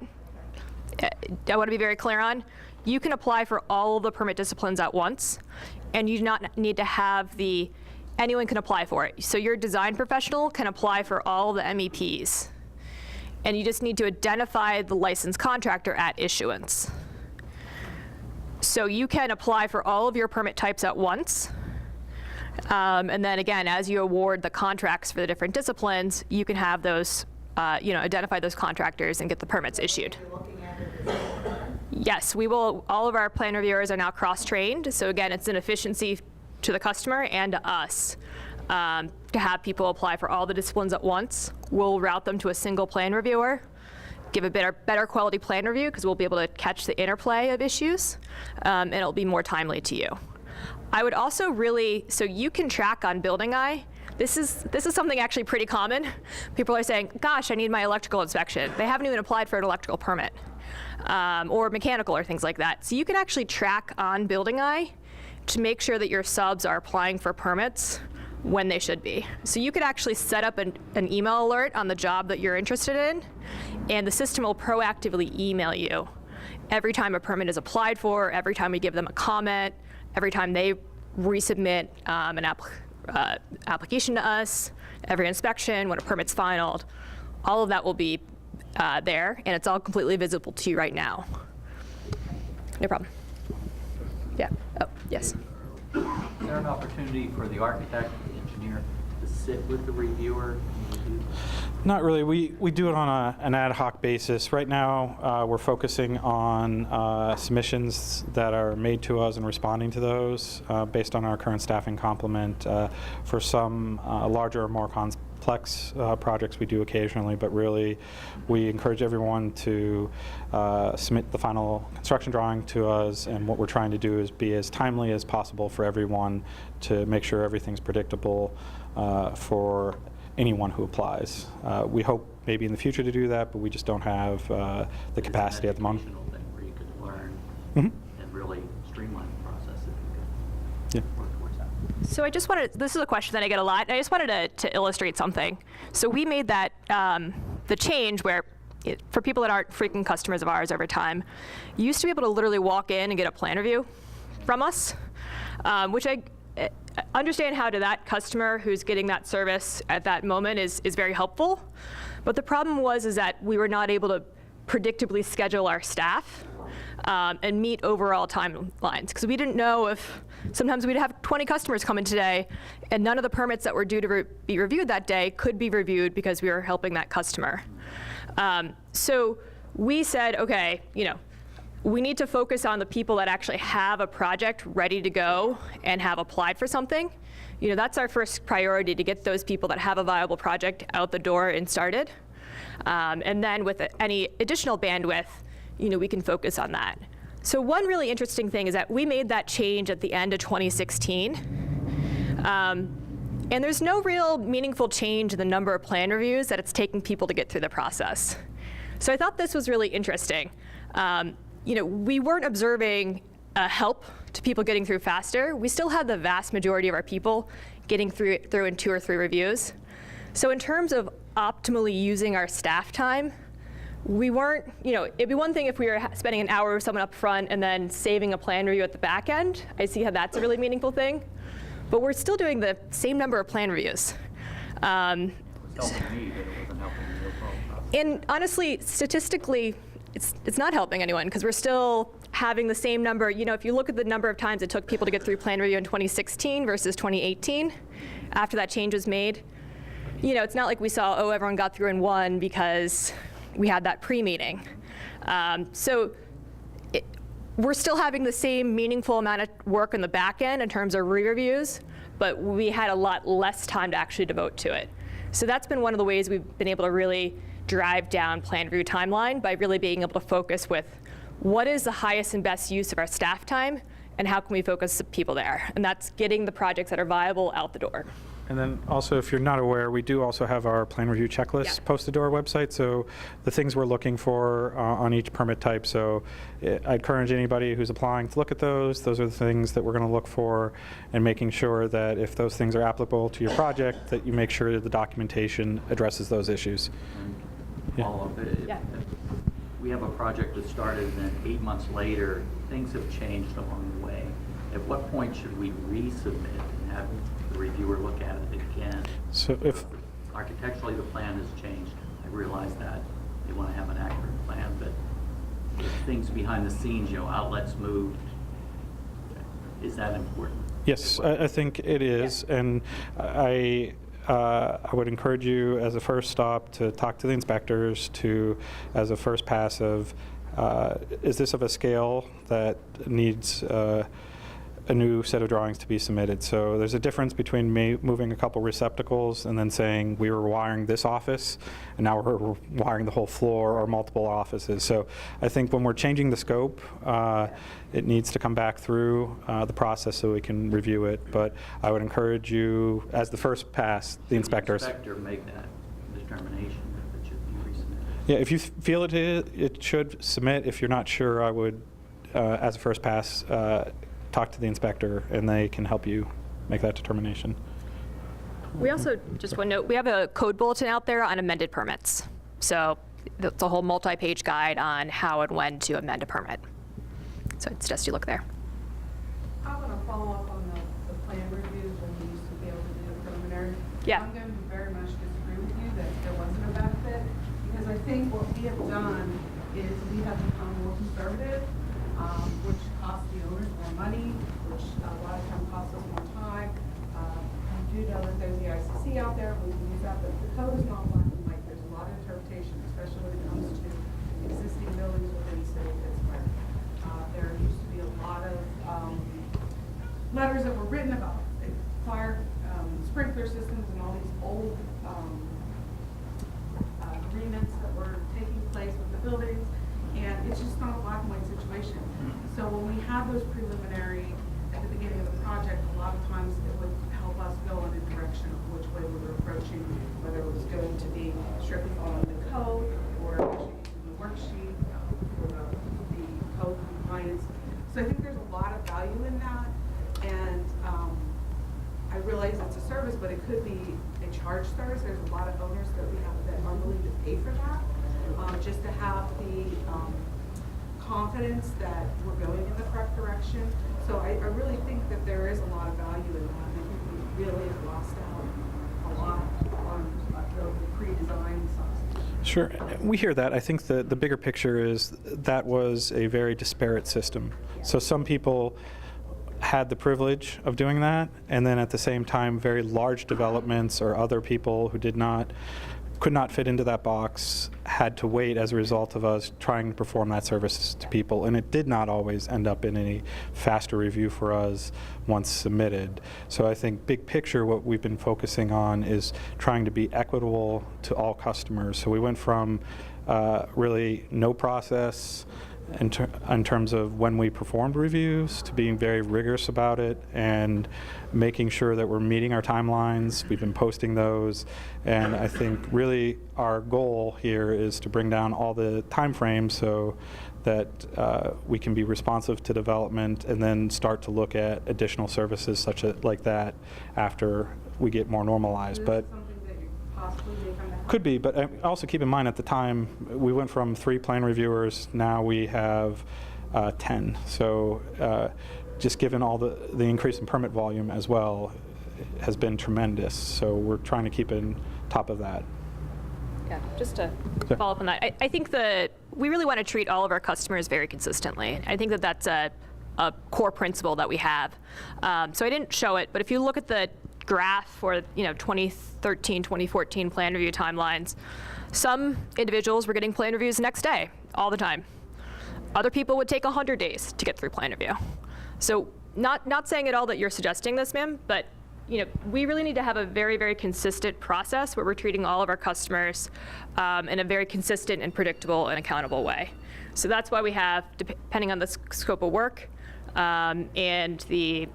I want to be very clear on. You can apply for all of the permit disciplines at once, and you do not need to have anyone can apply for it. So your design professional can apply for all the MEPs, and you just need to identify the licensed contractor at issuance. So you can apply for all of your permit types at once. And then again, as you award the contracts for the different disciplines, you can have those, identify those contractors and get the permits issued. Yes, we will. All of our plan reviewers are now cross-trained. So again, it's an efficiency to the customer and to us to have people apply for all the disciplines at once. We'll route them to a single plan reviewer, give a better quality plan review because we'll be able to catch the interplay of issues, and it'll be more timely to you. I would also so you can track on Building Eye. This is something actually pretty common. People are saying, gosh, I need my electrical inspection. They haven't even applied for an electrical permit. or mechanical or things like that. So you can actually track on Building Eye to make sure that your subs are applying for permits when they should be. So you could actually set up an email alert on the job that you're interested in, and the system will proactively email you every time a permit is applied for, every time we give them a comment, every time they resubmit an application to us, every inspection, when a permit's finalized. All of that will be there, and it's all completely visible to you right now. No problem. Yeah. Oh, yes. Is there an opportunity for the architect, the engineer, to sit with the reviewer? Not really. We do it on an ad hoc basis. Right now, we're focusing on submissions that are made to us and responding to those based on our current staffing complement. For some larger or more complex projects, we do occasionally, but really we encourage everyone to submit the final construction drawing to us, and what we're trying to do is be as timely as possible for everyone to make sure everything's predictable for anyone who applies. We hope maybe in the future to do that, but we just don't have the capacity at the moment. It's an educational thing where you could learn and really streamline the process if you could work towards that. So I just wanted, this is a question that I get a lot, and I just wanted to illustrate something. So we made that, the change where, for people that aren't frequent customers of ours over time, you used to be able to literally walk in and get a plan review from us, which I understand how to that customer who's getting that service at that moment is very helpful. But the problem is that we were not able to predictably schedule our staff and meet overall timelines, because we didn't know if sometimes we'd have 20 customers come in today and none of the permits that were due to be reviewed that day could be reviewed because we were helping that customer. So we said, okay, we need to focus on the people that actually have a project ready to go and have applied for something. That's our first priority, to get those people that have a viable project out the door and started. And then with any additional bandwidth, we can focus on that. So one really interesting thing is that we made that change at the end of 2016. And there's no real meaningful change in the number of plan reviews that it's taking people to get through the process. So I thought this was really interesting. We weren't observing help to people getting through faster. We still had the vast majority of our people getting through in 2 or 3 reviews. So in terms of optimally using our staff time, we weren't, it'd be one thing if we were spending an hour with someone up front and then saving a plan review at the back end. I see how that's a really meaningful thing. But we're still doing the same number of plan reviews. It was helping me, but it wasn't helping the overall process. And honestly, statistically, it's not helping anyone, because we're still having the same number. If you look at the number of times it took people to get through plan review in 2016 versus 2018, after that change was made, it's not like we saw, everyone got through in 1 because we had that pre-meeting. So we're still having the same meaningful amount of work in the back end in terms of re-reviews, but we had a lot less time to actually devote to it. So that's been one of the ways we've been able to really drive down plan review timeline, by really being able to focus with what is the highest and best use of our staff time, and how can we focus the people there. And that's getting the projects that are viable out the door. And then also, if you're not aware, we do also have our plan review checklist posted to our website. So the things we're looking for on each permit type. So I encourage anybody who's applying to look at those. Those are the things that we're going to look for, and making sure that if those things are applicable to your project, that you make sure that the documentation addresses those issues. Follow up. If we have a project that started and then 8 months later, things have changed along the way. At what point should we resubmit and have the reviewer look at it again? So if Architecturally, the plan has changed. I realize that. They want to have an accurate plan, but if things behind the scenes, outlets moved, is that important? Yes, I think it is. And I would encourage you, as a first stop, to talk to the inspectors, as a first pass of, is this of a scale that needs a new set of drawings to be submitted? So there's a difference between moving a couple receptacles and then saying we were wiring this office and now we're wiring the whole floor or multiple offices. So I think when we're changing the scope, it needs to come back through the process so we can review it. But I would encourage you, as the first pass, the inspectors. The inspector make that determination if it should be resubmitted. Yeah, if you feel it should, submit. If you're not sure, I would, as a first pass, talk to the inspector, and they can help you make that determination. We also, just one note, we have a code bulletin out there on amended permits. So it's a whole multi-page guide on how and when to amend a permit. So it's just you look there. I want to follow up on the plan reviews when we used to be able to do the preliminary. Yeah. I'm going to very much disagree with you that there wasn't a benefit, because I think what we have done is we have become more conservative, which costs the owners more money, which a lot of times costs us more time. You do know that there's the ICC out there, we can use that, but the code is not black and white. There's a lot of interpretation, especially when it comes to existing buildings within the city of Pittsburgh. There used to be a lot of letters that were written about fire sprinkler systems and all these old agreements that were taking place with the buildings, and it's just not a black and white situation. So when we have those preliminary at the beginning of the project, a lot of times it would help us go in a direction of which way we were approaching, whether it was going to be strictly following the code or actually using the worksheet for the code compliance. So I think there's a lot of value in that, and I realize it's a service, but it could be a charge service. There's a lot of owners that we have that are willing to pay for that, just to have the confidence that we're going in the correct direction. So I really think that there is a lot of value in that. I think we really have lost out a lot on the pre-design side. Sure, we hear that. I think the bigger picture is that was a very disparate system. So some people had the privilege of doing that, and then at the same time, very large developments or other people who could not fit into that box had to wait as a result of us trying to perform that service to people, and it did not always end up in any faster review for us once submitted. So I think big picture, what we've been focusing on is trying to be equitable to all customers. So we went from really no process in terms of when we performed reviews to being very rigorous about it and making sure that we're meeting our timelines. We've been posting those, and I think really our goal here is to bring down all the time frames so that we can be responsive to development and then start to look at additional services like that after we get more normalized. But Possibly may come back. could be, but also keep in mind at the time, we went from 3 plan reviewers, now we have 10. So just given all the increase in permit volume as well has been tremendous. So we're trying to keep in top of that. Yeah, just to follow up on that, I think that we really want to treat all of our customers very consistently. I think that that's a core principle that we have. So I didn't show it, but if you look at the graph for 2013, 2014 plan review timelines, some individuals were getting plan reviews the next day, all the time. Other people would take 100 days to get through plan review. So not saying at all that you're suggesting this, ma'am, but we really need to have a very, very consistent process where we're treating all of our customers in a very consistent and predictable and accountable way. So that's why we have, depending on the scope of work and the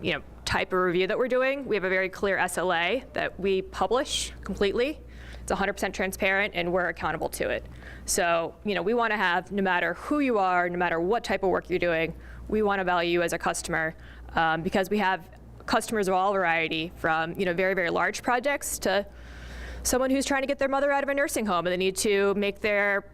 type of review that we're doing, we have a very clear SLA that we publish completely. It's 100% transparent, and we're accountable to it. So, we want to have, no matter who you are, no matter what type of work you're doing, we want to value you as a customer because we have customers of all variety, from very, very large projects to someone who's trying to get their mother out of a nursing home and they need to make their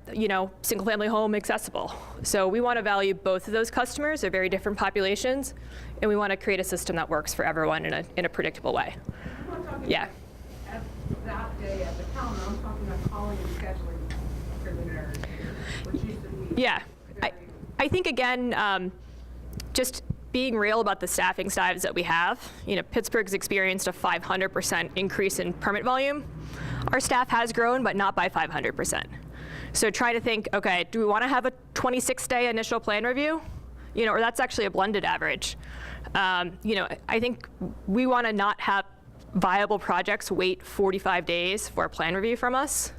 single-family home accessible. So we want to value both of those customers. They're very different populations, and we want to create a system that works for everyone in a predictable way. I'm not talking Yeah. at that day at the counter, I'm talking about calling and scheduling preliminary, which used to be. Yeah, I think again, just being real about the staffing size that we have. Pittsburgh's experienced a 500% increase in permit volume. Our staff has grown, but not by 500%. So try to think, okay, do we want to have a 26-day initial plan review? Or that's actually a blended average. I think we want to not have viable projects wait 45 days for a plan review from us.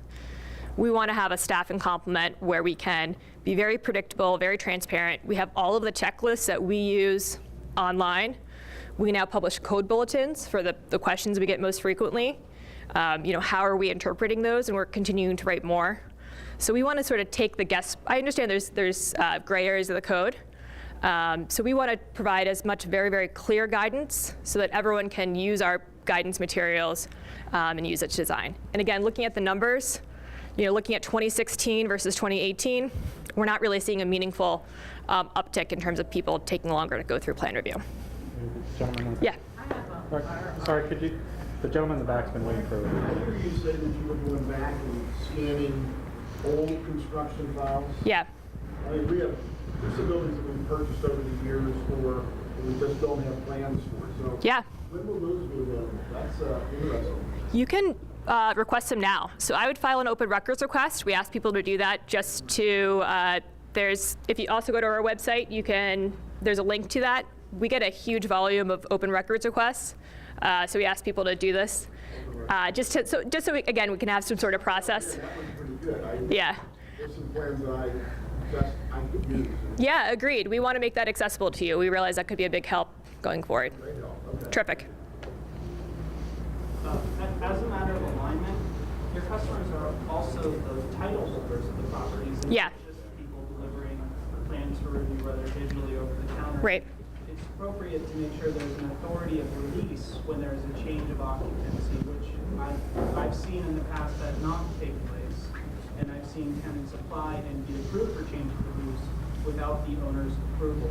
We want to have a staffing complement where we can be very predictable, very transparent. We have all of the checklists that we use online. We now publish code bulletins for the questions we get most frequently. How are we interpreting those? And we're continuing to write more. So we want to sort of take the guess. I understand there's gray areas of the code. So we want to provide as much very, very clear guidance so that everyone can use our guidance materials and use it to design. And again, looking at the numbers, looking at 2016 versus 2018, we're not really seeing a meaningful uptick in terms of people taking longer to go through plan review. Gentleman. Yeah. Sorry, could you? The gentleman in the back's been waiting for. I hear you said that you were going back and scanning old construction files. Yeah. I mean, we have buildings that we've purchased over the years for, we just don't have plans for. So Yeah. when will those be available? That's interesting. You can request them now. So I would file an open records request. We ask people to do that just to, if you also go to our website, there's a link to that. We get a huge volume of open records requests. So we ask people to do this. Just so we can have some sort of process. That was pretty good. Yeah. There's some plans that I could use. Yeah, agreed. We want to make that accessible to you. We realize that could be a big help going forward. Great help. Okay. Terrific. As a matter of alignment, your customers are also the title holders of the properties. And Yeah. not just people delivering plans for review, whether digitally or over the counter. Right. It's appropriate to make sure there's an authority of release when there's a change of occupancy, which I've seen in the past that not take place. And I've seen tenants apply and be approved for change of use without the owner's approval.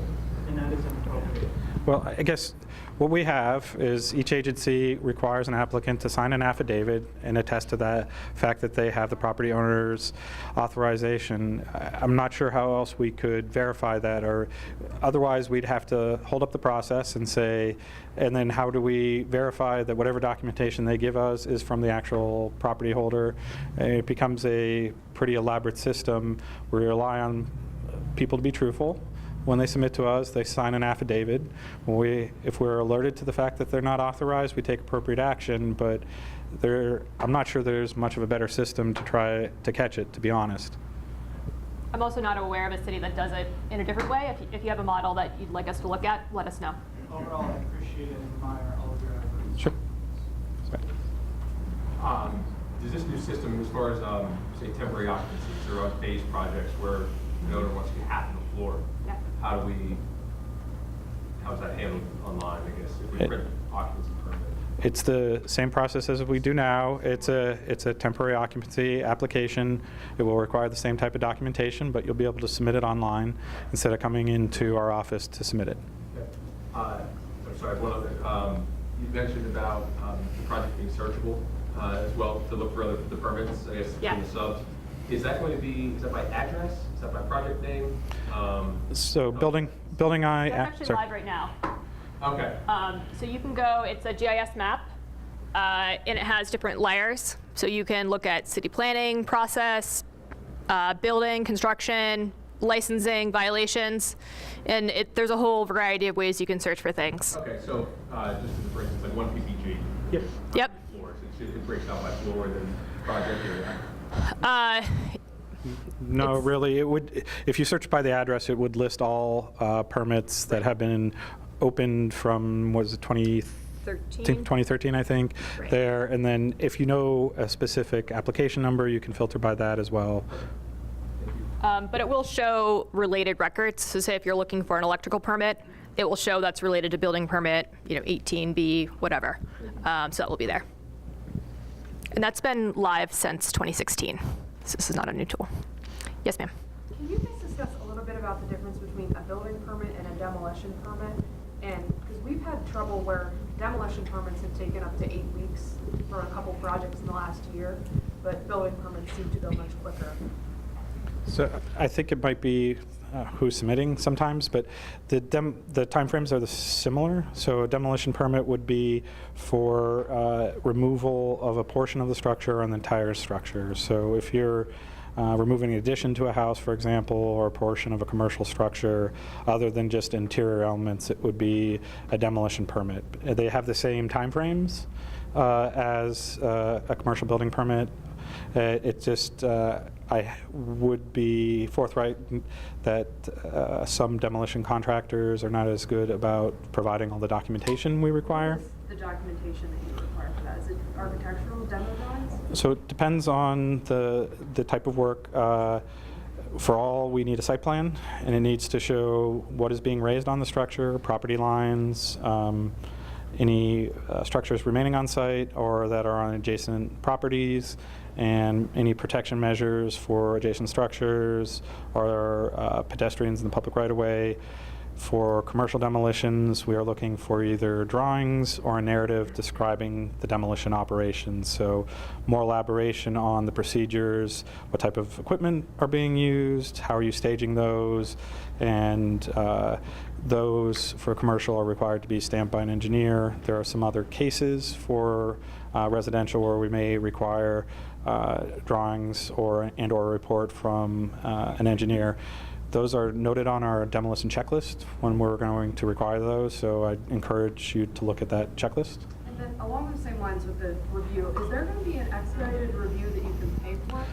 And that is inappropriate. Well, I guess what we have is each agency requires an applicant to sign an affidavit and attest to the fact that they have the property owner's authorization. I'm not sure how else we could verify that, or otherwise we'd have to hold up the process and say, and then how do we verify that whatever documentation they give us is from the actual property holder? It becomes a pretty elaborate system. We rely on people to be truthful. When they submit to us, they sign an affidavit. If we're alerted to the fact that they're not authorized, we take appropriate action, but I'm not sure there's much of a better system to try to catch it, to be honest. I'm also not aware of a city that does it in a different way. If you have a model that you'd like us to look at, let us know. Overall, I appreciate and admire all of your efforts. Sure. Does this new system, as far as, say, temporary occupancies or phase projects where an owner wants to get half of the floor, Yeah. how is that handled online, I guess, if we print occupancy permit? It's the same process as we do now. It's a temporary occupancy application. It will require the same type of documentation, but you'll be able to submit it online instead of coming into our office to submit it. Okay. I'm sorry, one other, you mentioned about the project being searchable as well to look for the permits, I guess, Yeah. in the subs. Is that going to be, is that by address? Is that by project name? So building That's actually sorry. live right now. Okay. So you can go, it's a GIS map, and it has different layers. So you can look at city planning process, building, construction, licensing, violations, and there's a whole variety of ways you can search for things. Okay, so just for instance, like 1PPG. Yep. Yep. Floors, it breaks out by floor and then project area. No, really, it would. If you search by the address, it would list all permits that have been opened from, what is it, 2013, I think, Right. there. And then if you know a specific application number, you can filter by that as well. But it will show related records. So say if you're looking for an electrical permit, it will show that's related to building permit, 18B, whatever. So that will be there. And that's been live since 2016. So this is not a new tool. Yes, ma'am. Can you guys discuss a little bit about the difference between a building permit and a demolition permit? And, because we've had trouble where demolition permits have taken up to 8 weeks for a couple projects in the last year, but building permits seem to go much quicker. So I think it might be who's submitting sometimes, but the timeframes are similar. So a demolition permit would be for removal of a portion of the structure or an entire structure. So if you're removing an addition to a house, for example, or a portion of a commercial structure, other than just interior elements, it would be a demolition permit. They have the same timeframes as a commercial building permit. It just, I would be forthright that some demolition contractors are not as good about providing all the documentation we require. The documentation that you require for that, is it architectural demo drawings? So it depends on the type of work. For all, we need a site plan, and it needs to show what is being raised on the structure, property lines, any structures remaining on site or that are on adjacent properties, and any protection measures for adjacent structures or pedestrians in the public right-of-way. For commercial demolitions, we are looking for either drawings or a narrative describing the demolition operations. So more elaboration on the procedures, what type of equipment are being used, how are you staging those, and those for commercial are required to be stamped by an engineer. There are some other cases for residential where we may require drawings or a report from an engineer. Those are noted on our demolition checklist when we're going to require those, so I encourage you to look at that checklist. And then along the same lines with the review, is there going to be an expedited review that you can pay for?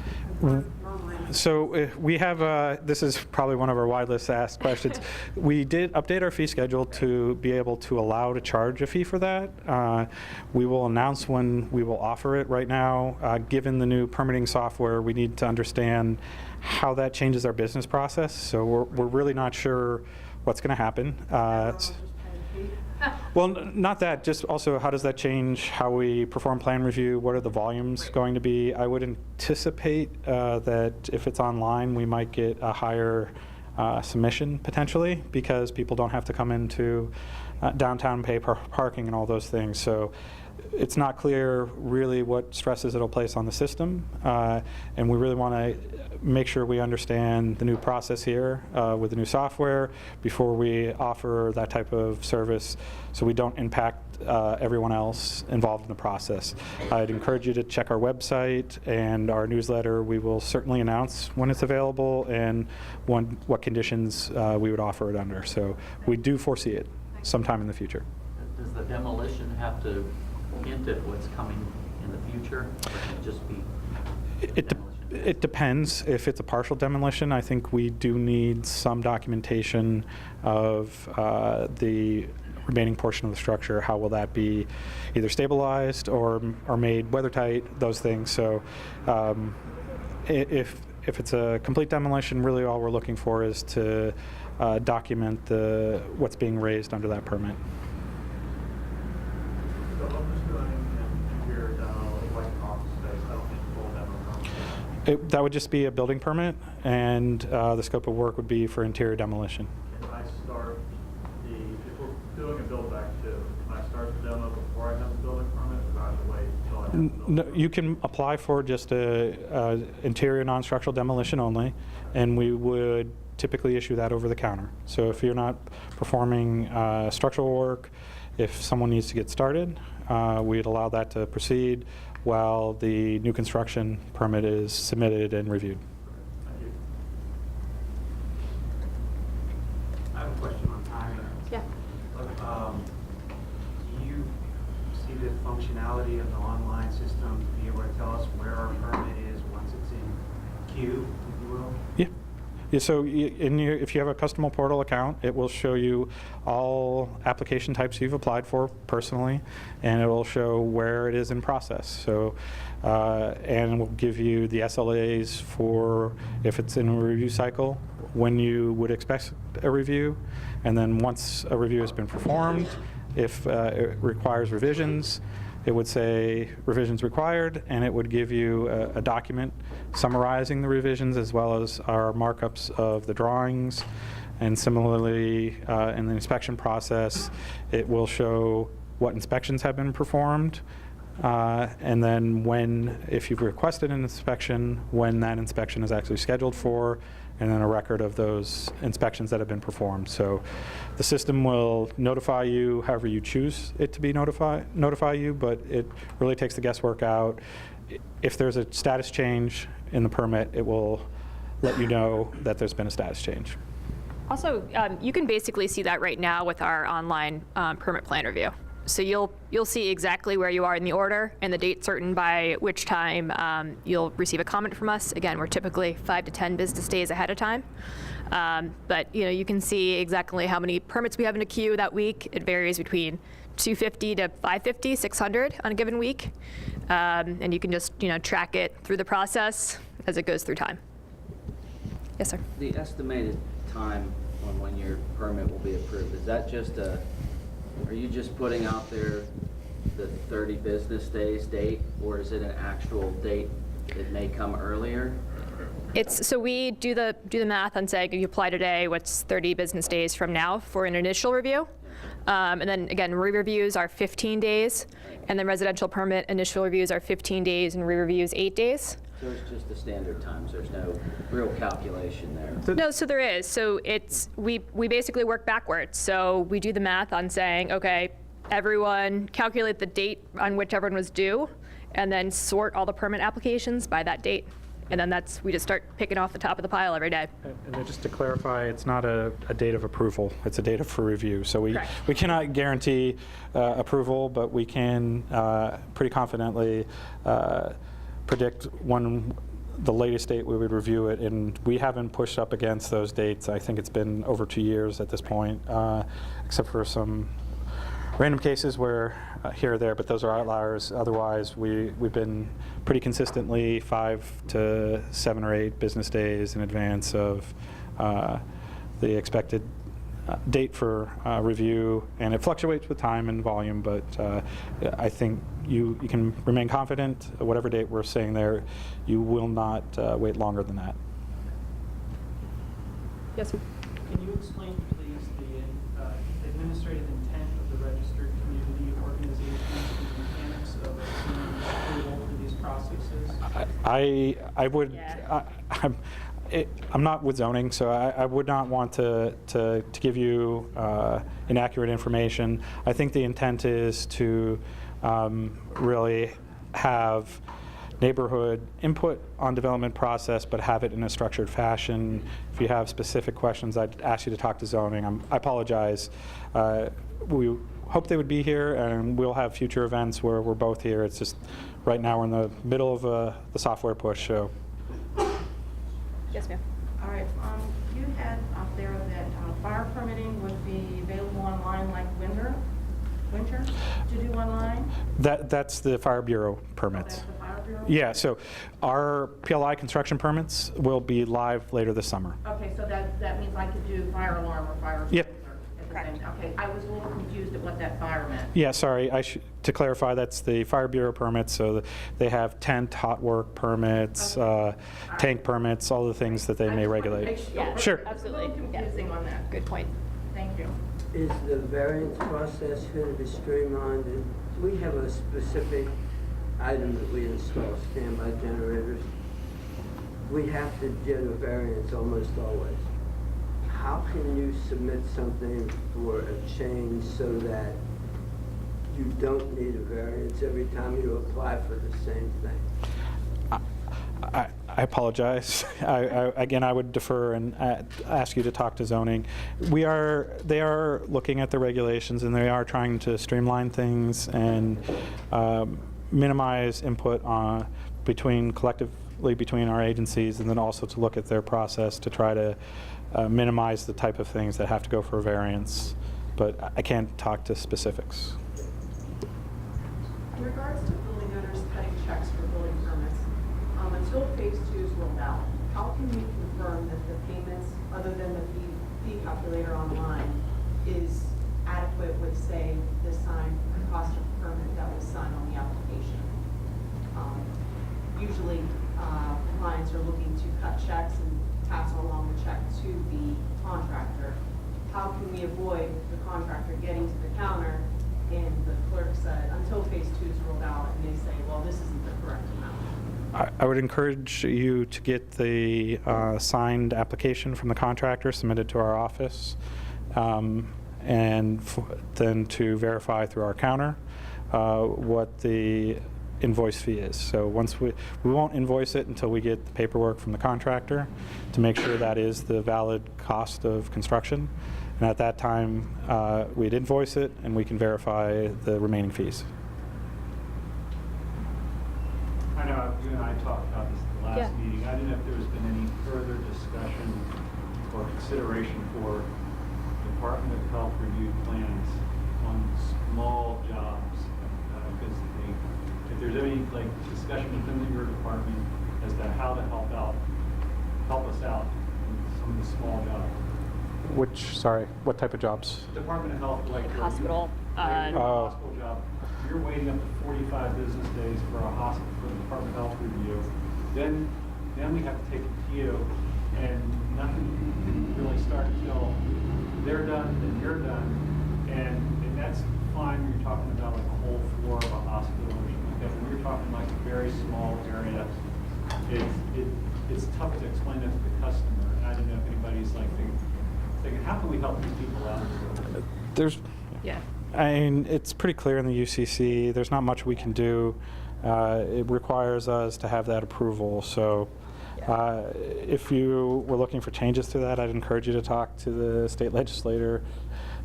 So we have, this is probably one of our widest asked questions. We did update our fee schedule to be able to allow to charge a fee for that. We will announce when we will offer it. Right now, given the new permitting software, we need to understand how that changes our business process. So we're really not sure what's going to happen. Well, not that, just also how does that change how we perform plan review? What are the volumes going to be? I would anticipate that if it's online, we might get a higher submission potentially because people don't have to come into downtown and pay parking and all those things. So it's not clear really what stresses it'll place on the system, and we really want to make sure we understand the new process here with the new software before we offer that type of service so we don't impact everyone else involved in the process. I'd encourage you to check our website and our newsletter. We will certainly announce when it's available and what conditions we would offer it under. So we do foresee it sometime in the future. Does the demolition have to hint at what's coming in the future, or can it just be It depends. If it's a partial demolition, I think we do need some documentation of the remaining portion of the structure. How will that be either stabilized or made weather tight, those things. So if it's a complete demolition, really all we're looking for is to document what's being raised under that permit. That would just be a building permit, and the scope of work would be for interior demolition. Can I start if we're doing a build back too, can I start the demo before I have the building permit, or do I have to wait until I have the building No, permit? you can apply for just a interior non-structural demolition only, and we would typically issue that over the counter. So if you're not performing structural work, if someone needs to get started, we'd allow that to proceed while the new construction permit is submitted and reviewed. Thank you. I have a question on timing. Yeah. Do you see the functionality of the online system to be able to tell us where our permit is once it's in queue, if you will? Yeah. Yeah, so if you have a custom portal account, it will show you all application types you've applied for personally, and it will show where it is in process. So, and it will give you the SLAs for if it's in a review cycle, when you would expect a review, and then once a review has been performed, if it requires revisions, it would say revisions required, and it would give you a document summarizing the revisions as well as our markups of the drawings. And similarly, in the inspection process, it will show what inspections have been performed, and then if you've requested an inspection, when that inspection is actually scheduled for, and then a record of those inspections that have been performed. So the system will notify you however you choose it to be notify you, but it really takes the guesswork out. If there's a status change in the permit, it will let you know that there's been a status change. Also, you can basically see that right now with our online permit plan review. So you'll see exactly where you are in the order and the date certain by which time you'll receive a comment from us. Again, we're typically 5 to 10 business days ahead of time. But you can see exactly how many permits we have in a queue that week. It varies between 250 to 550, 600 on a given week. and you can just, track it through the process as it goes through time. Yes, sir. The estimated time on when your permit will be approved, is that just are you just putting out there the 30 business days date, or is it an actual date that may come earlier? So we do the math on saying you apply today, what's 30 business days from now for an initial review. And then again, re-reviews are 15 days, and then residential permit initial reviews are 15 days and re-reviews 8 days. So it's just the standard times, there's no real calculation there? No, so there is. So we basically work backwards. So we do the math on saying, okay, everyone calculate the date on which everyone was due, and then sort all the permit applications by that date. And then we just start picking off the top of the pile every day. And then just to clarify, it's not a date of approval, it's a date for review. So we cannot guarantee approval, but we can pretty confidently predict when the latest date we would review it, and we haven't pushed up against those dates. I think it's been over 2 years at this point, except for some random cases where here or there, but those are outliers. Otherwise, we've been pretty consistently 5 to 7 or 8 business days in advance of the expected date for review, and it fluctuates with time and volume, but I think you can remain confident, whatever date we're saying there, you will not wait longer than that. Yes, sir. Can you explain, please, the administrative intent of the registered community organizations and the mechanics of obtaining approval for these processes? I would. Yeah. I'm not with zoning, so I would not want to give you inaccurate information. I think the intent is to really have neighborhood input on development process, but have it in a structured fashion. If you have specific questions, I'd ask you to talk to zoning. I apologize. We hope they would be here, and we'll have future events where we're both here. It's just right now we're in the middle of the software push, so. Yes, ma'am. All right, you had up there that fire permitting would be available online like winter to do online? That's the Fire Bureau permits. That's the Fire Bureau? Yeah, so our PLI construction permits will be live later this summer. Okay, so that means I could do fire alarm or fire Yep. sprinkler at the same time. Okay, I was a little confused at what that fire meant. Yeah, sorry, to clarify, that's the Fire Bureau permits, so they have tent, hot work permits, tank permits, all the things that they may regulate. Sure. Absolutely. It's a little confusing on that. Good point. Thank you. Is the variance process going to be streamlined? And we have a specific item that we install, standby generators. We have to get a variance almost always. How can you submit something for a change so that you don't need a variance every time you apply for the same thing? I apologize. Again, I would defer and ask you to talk to zoning. They are looking at the regulations, and they are trying to streamline things and minimize input collectively between our agencies, and then also to look at their process to try to minimize the type of things that have to go for a variance. But I can't talk to specifics. In regards to building owners cutting checks for building permits, until phase 2 is rolled out, how can we confirm that the payments, other than the fee calculator online, is adequate with, say, the cost of permit that was signed on the application? Usually, clients are looking to cut checks and pass along the check to the contractor. How can we avoid the contractor getting to the counter and the clerk said, until phase 2 is rolled out, and they say, well, this isn't the correct amount? I would encourage you to get the signed application from the contractor submitted to our office, and then to verify through our counter what the invoice fee is. So once we won't invoice it until we get the paperwork from the contractor to make sure that is the valid cost of construction. And at that time, we'd invoice it, and we can verify the remaining fees. I know you and I talked about this at the last Yeah. meeting. I didn't know if there's been any further discussion or consideration for Department of Health reviewed plans on small jobs. Because if there's any like discussion within your department as to how to help us out in some of the small jobs. What type of jobs? Department of Health, like Hospital. Hospital job. You're waiting up to 45 business days for a hospital, for the Department of Health review. Then we have to take it to you, and nothing can really start until they're done, then you're done, and that's fine when you're talking about like a whole floor of a hospital or something like that. When you're talking like a very small area, it's tough to explain that to the customer. And I don't know if anybody's like thinking, how can we help these people out? I mean, it's pretty clear in the UCC. There's not much we can do. It requires us to have that approval. So if you were looking for changes to that, I'd encourage you to talk to the state legislature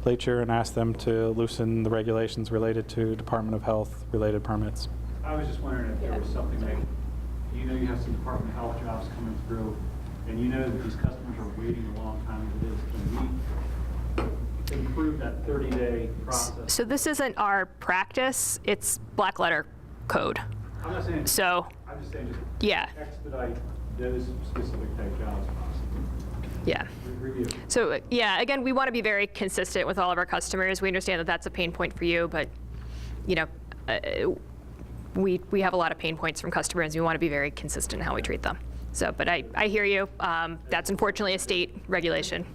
and ask them to loosen the regulations related to Department of Health related permits. I was just wondering if there was something that, you know, you have some Department of Health jobs coming through, and you know that these customers are waiting a long time for this. Can we improve that 30-day process? So this isn't our practice, it's black letter code. I'm not saying, So, I'm just saying just yeah. expedite those specific type jobs possibly. Yeah. Review. So, yeah, again, we want to be very consistent with all of our customers. We understand that that's a pain point for you, but, you know, we have a lot of pain points from customers. We want to be very consistent in how we treat them. So, but I hear you. That's unfortunately a state regulation.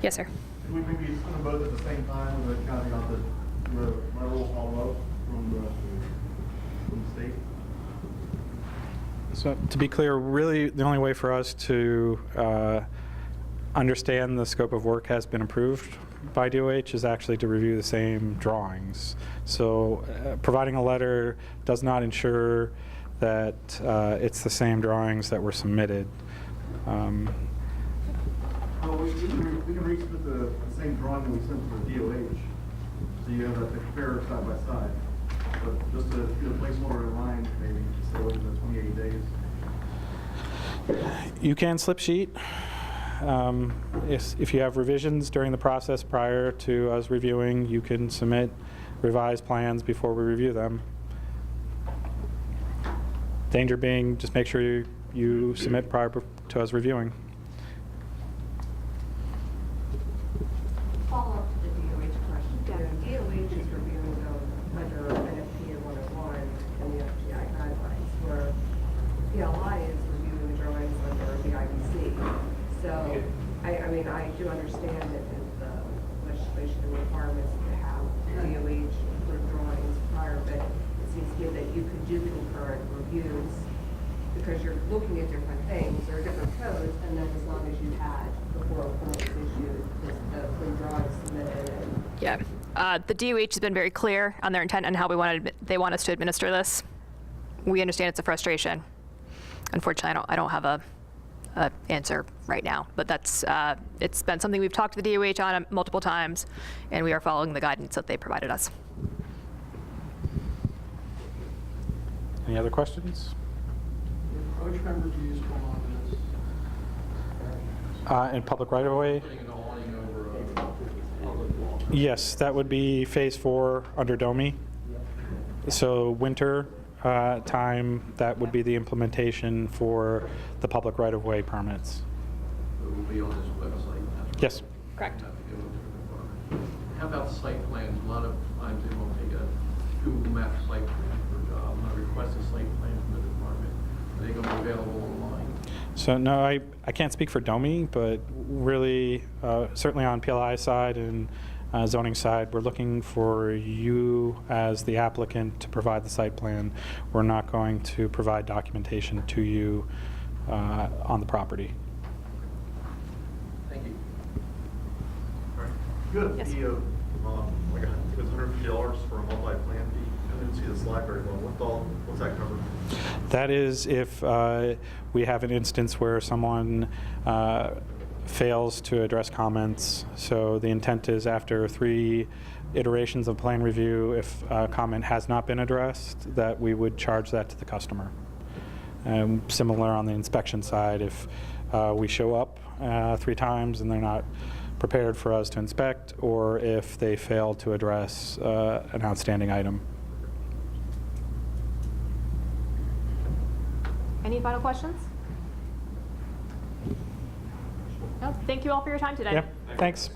Yes, sir. Can we maybe send them both at the same time and then counting out the lateral follow-up from the state? So to be clear, really the only way for us to understand the scope of work has been approved by DOH is actually to review the same drawings. So providing a letter does not ensure that it's the same drawings that were submitted. Well, we can resubmit the same drawing that we sent to the DOH, so you have that to compare side by side. But just to get a placeholder in line, maybe just say within the 28 days. You can slip sheet. If you have revisions during the process prior to us reviewing, you can submit revised plans before we review them. Danger being, just make sure you submit prior to us reviewing. Follow up to the DOH question. DOH is reviewing those under NFPA 101 and the FGI guidelines, where PLI is reviewing the drawings under the IBC. So, I mean, I do understand that the legislation and requirements to have DOH approve drawings prior, but it seems to me that you could do concurrent reviews because you're looking at different things or different codes, and then as long as you had before a permit was issued, the drawings submitted. And Yeah. The DOH has been very clear on their intent and how they want us to administer this. We understand it's a frustration. Unfortunately, I don't have a answer right now, but that's it's been something we've talked to the DOH on multiple times, and we are following the guidance that they provided us. Any other questions? Which member do you use for all this? In public right-of-way? Yes, that would be phase 4 under DOMI. So winter time, that would be the implementation for the public right-of-way permits. It will be on this website. Yes. Correct. How about site plans? A lot of times they won't take a Google Maps site plan for a job. I'm going to request a site plan from the department. Are they going to be available online? So no, I can't speak for DOMI, but really, certainly on PLI side and zoning side, we're looking for you as the applicant to provide the site plan. We're not going to provide documentation to you on the property. Thank you. You had a Yes. fee of, like, I think it was $150 for a multi-plan fee. I didn't see the slide very well. What's that cover? That is if we have an instance where someone fails to address comments. So the intent is after 3 iterations of plan review, if a comment has not been addressed, that we would charge that to the customer. Similar on the inspection side, if we show up 3 times and they're not prepared for us to inspect, or if they fail to address an outstanding item. Any final questions? No? Thank you all for your time today. Yeah, thanks.